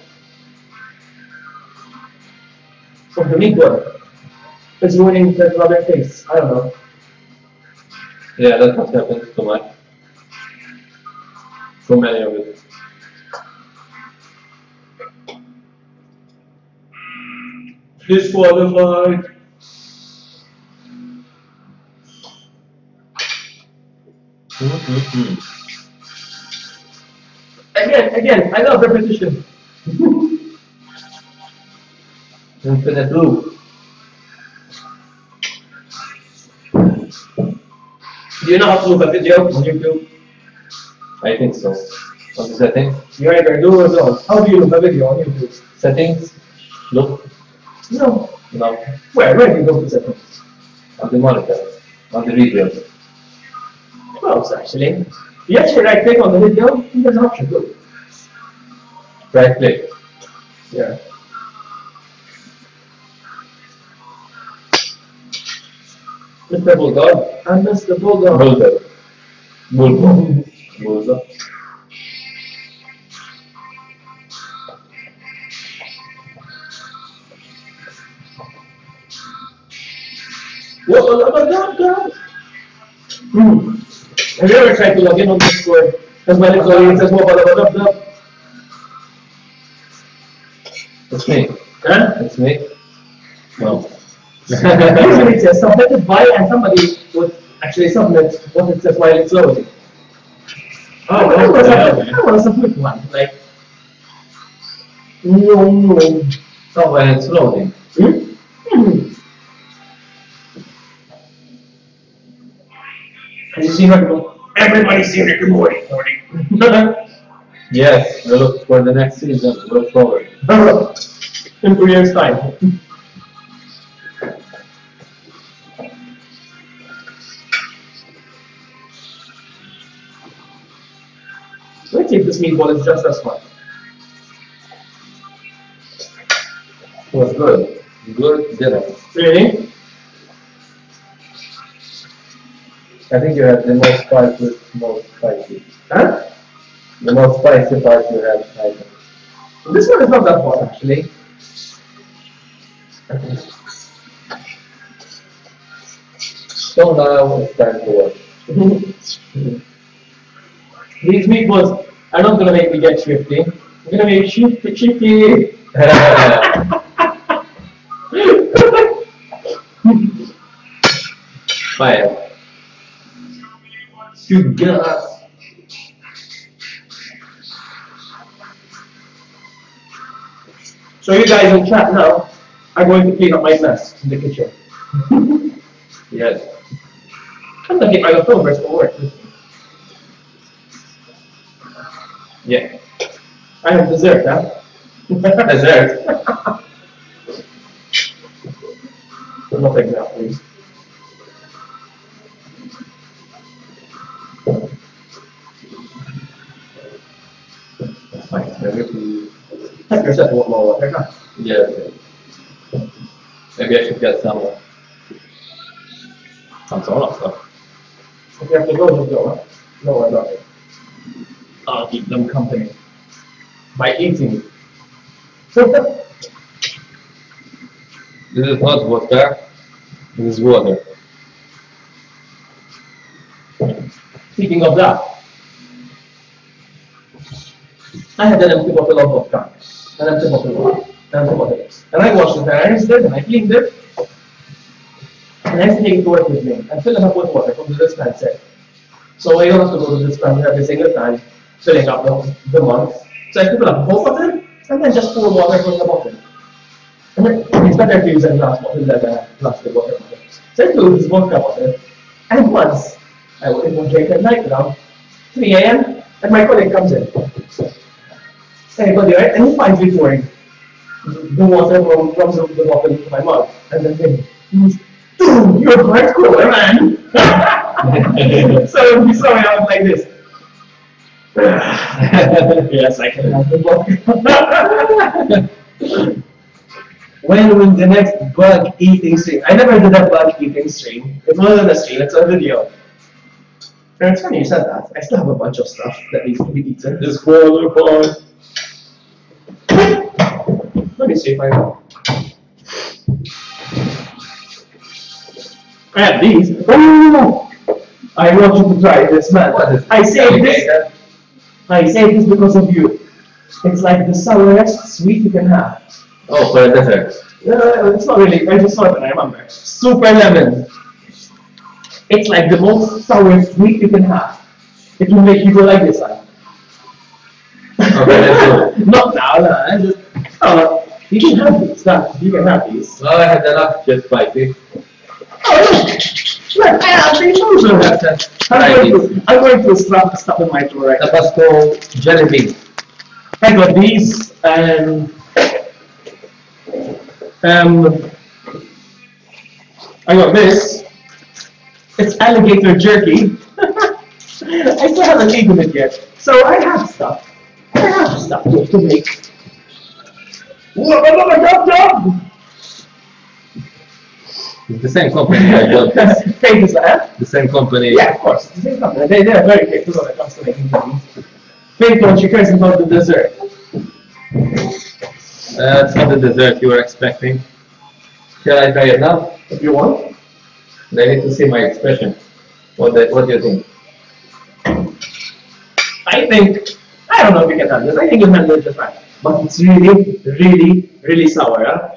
the meatball is ruining the rubber taste. I don't know. Yeah, that's what happens too much. Too many of it. Disqualified. Again, I love repetition. Infinite loop. Do you know how to look at video on YouTube? I think so. On the settings. You either do or don't. How do you look at video on YouTube? Settings. Look. No. No. Where do you go to settings? On the monitor. On the video. Close, actually. You actually right click on the video, and there's an option. Look. Right click. Yeah. Mr. Bulldog and Mr. Bulldog. Bulldog. Bulldog. Bulldog. What? Have you ever tried to log in on Discord? Because when it's logging, it says what? It's me. Huh? It's me. No. Usually it says submitted by, and somebody would actually submit what it says while it's loading. I want to submit one. Like, no. So when it's loading. Have you seen Rick and Morty? Everybody's seen Rick and Morty. Yes, we look for the next season. Look forward. In 2 years' time. Let's see if this meatball is just as fun. It was good. Good dinner. Really? I think you had the most spicy. Huh? The most spicy part you had, I think. This one is not that hot, actually. So now it's time to watch. These meatballs are not going to make me get shifty. I'm going to make shifty. Fire. You gas. So you guys in chat now are going to clean up my mess in the kitchen. Yes. I'm going to keep my leftovers for work. Yeah. I have dessert, huh? Dessert. Nothing now, please. Help yourself to want more water, huh? Yeah. Maybe I should get some soda stuff. If you have to go, just go, huh? No worry about it. I'll keep them company by eating. This is not water. This is water. Speaking of that, I had an empty bottle of vodka, an empty bottle, and I washed it, and I rinsed it, and I cleaned it, and I used to take it to work with me, and fill it up with water from the dispenser. So I don't have to go to the dispenser every single time, filling up the month. So I fill up both of them, and then just pour water from the bottle. And then it's better to use a glass bottle than a plastic water bottle. So I filled this vodka bottle, and once I would even drink at night around 3 a.m. and my colleague comes in. Hey buddy, right? And he finds me pouring the water from the bottle into my mouth. And then he goes, dude, you're quite cool, man. So he saw me out like this. Yes, I can have the vodka. When will the next bug eating stream? I never did a bug eating stream. It wasn't a stream, it's a video. And it's funny you said that. I still have a bunch of stuff that needs to be eaten. This water part. Let me see if I know. I have these. Oh, I want you to try this, man. What is I saved this. I say this because of you. It's like the sourest sweet you can have. Oh, for a dessert. It's not really, I just saw it and I remember. Super lemon. It's like the most sour sweet you can have. It will make you go like this. Okay, let's do it. Not now, no. You can have these. You can have these. No, I had enough, just spicy. Oh, look, I have these also. I'm going to stuff in my drawer right now. Tabasco jelly bean. I got these, I got this. It's alligator jerky. I still haven't eaten it yet. So I have stuff. I have stuff to make. Whoa, It's the same company I bought this. Famous, huh? The same company. Yeah, of course. It's the same company. They are very famous when it comes to making things. Think when she cares about the dessert. It's not the dessert you were expecting. Shall I try it now? If you want. They need to see my expression. What do you think? I don't know if you can handle it. I think you handle it just fine. But it's really, really, really sour, huh?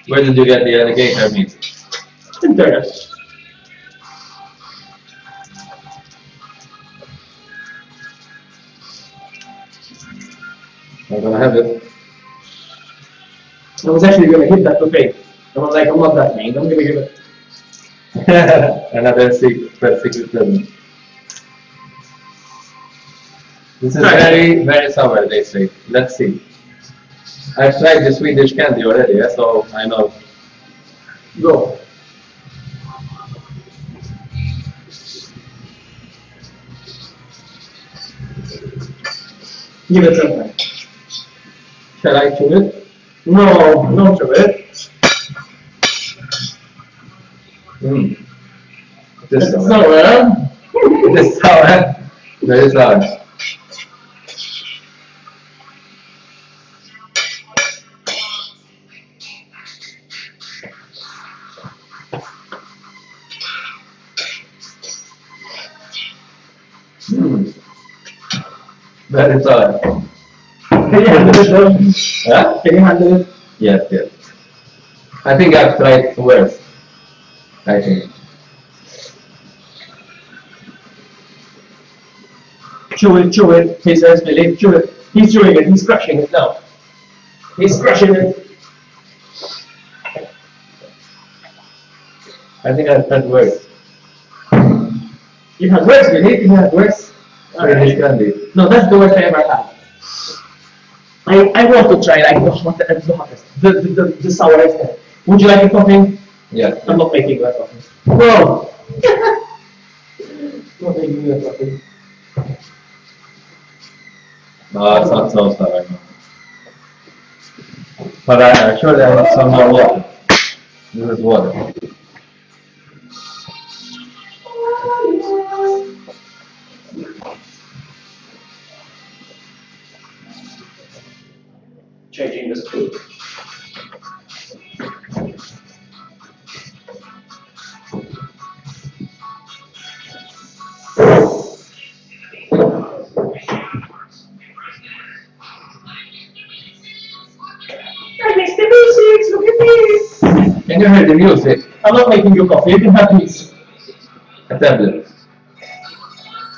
Where did you get the alligator meat? In Turner. I'm gonna have it. I was actually going to hit that buffet. I was like, I'm not that mean. I'm going to give it. Another secret present. This is Right. very, very sour, they say. Let's see. I've tried the Swedish candy already, so I know. Go. Give it something. Shall I chew it? No, don't do it. It is sour. Sour. It is sour. Very sour. Very sour. Can you handle it? Huh? Can you handle it? Yes, yes. I think I've tried worse. I think. Chew it. He says, Billy, chew it. He's chewing it. He's crushing it now. He's crushing it. I think I've tried worse. You had worse, Billy. You had worse. Swedish candy. No, that's the worst I ever had. I want to try like the hottest, the sourest. Would you like a coffee? Yeah. I'm not making you a coffee. No. Not making you a coffee. No, it's not so sour. No. But I'm sure there was some more water. This is water. Changing the spoon. I miss the music, look at this. Can you hear the music? I'm not making you coffee, you can have this. A tablet.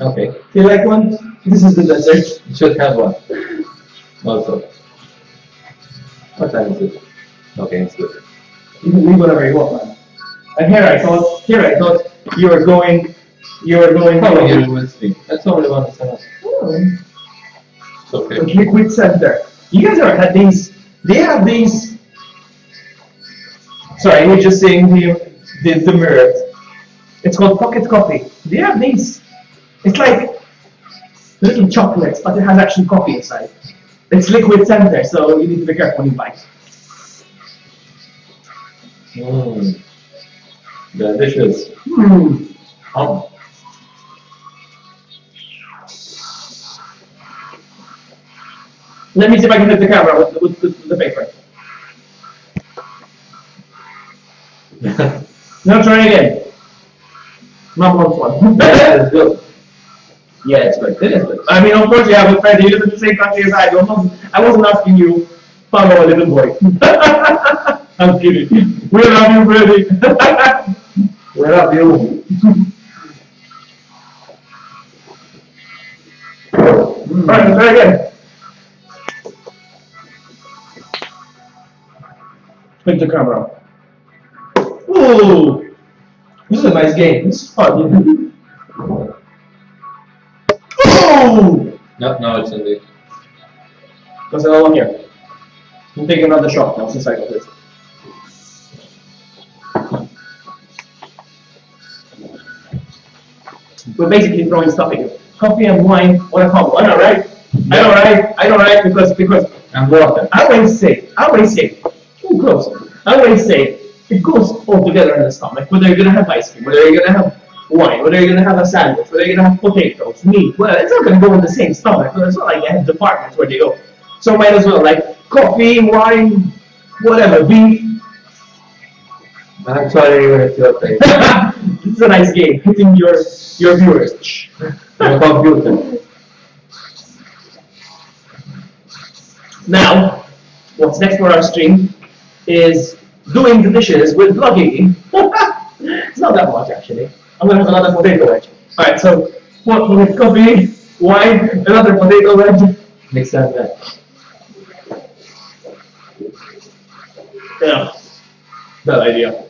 Okay. Do you like one? This is the dessert. You should have one. Also. What time is it? Okay, it's good. You can leave whatever you want, man. And here I thought you were going How you will speak? That's only one sentence. It's okay. The liquid center. You guys ever had these? They have these. Sorry, we're just saying the mirror. It's called pocket coffee. They have these. It's like little chocolates, but it has actually coffee inside. It's liquid center, so you need to be careful when you bite. Delicious. Let me see if I can hit the camera with the paper. Now try again. Not one. That is good. Yeah, it's good. It is good. I mean, of course, you have a friend. You live in the same country as I do. I wasn't asking you, follow a little boy. I'm kidding. We love you, Freddy. We love you. Alright, let's try again. Pick the camera. Ooh, this is a nice game. This is fun. Oh! No, it's indeed. There's another one here. You take another shot now since I got this. We're basically throwing stuff at you. Coffee and wine, what a combo. I know, right? I know, right? Because And water. I always say, ooh, close. I always say it goes all together in the stomach. Whether you're gonna have ice cream, whether you're gonna have wine, whether you're gonna have a sandwich, whether you're gonna have potatoes, meat. Well, it's not gonna go in the same stomach. It's not like you have departments where they go. So might as well like coffee, wine, whatever, beef. I'm sorry when it's your face. This is a nice game, hitting your viewers. Your computer. Now, what's next for our stream is doing the dishes with vlogging. It's not that much actually. I'm gonna have another potato wedge. Alright, so what with coffee, wine, another potato wedge. Mix that. Yeah, bad idea.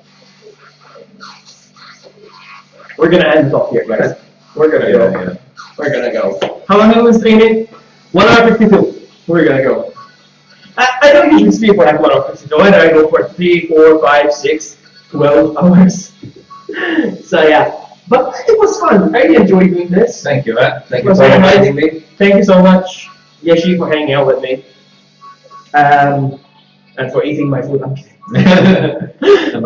We're gonna end it off here, guys. We're gonna go. Yeah. We're gonna go. How long have we been streaming? 1 hour 52. We're gonna go. I don't usually stream for like 1 hour 52. Either I go for 3, 4, 5, 6, 12 hours. So yeah. But it was fun. I really enjoyed doing this. Thank you, man. Thank It you was for very nice. inviting me. Thank you so much, Yeshi, for hanging out with me. And for eating my food. I'm kidding.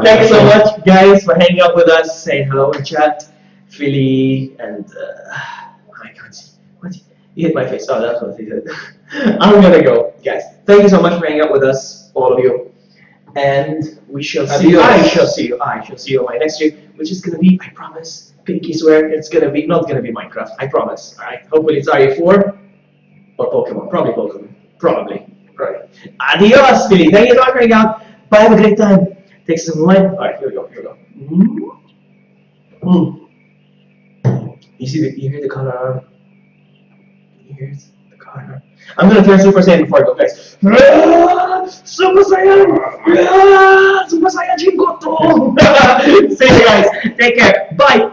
Thank you so much, guys, for hanging out with us, saying hello in chat. Philly and I can't see. What? You hit my face. Oh, that's what he did. I'm gonna go, guys. Thank you so much for hanging out with us, all of you. And we shall see you. I shall see you on my next stream, which is gonna be, I promise, pinky swear, it's gonna be not gonna be Minecraft. I promise. Alright. Hopefully it's RE4 or Pokemon. Probably Pokemon. Probably. Right. Adios, Philly. Thank you so much for hanging out. Bye, have a great time. Take some wine. Alright, here we go, You hear the color? You hear the color? I'm gonna turn Super Saiyan before I go, guys. Super Saiyan! Super Saiyan Goto! See you guys. Take care. Bye.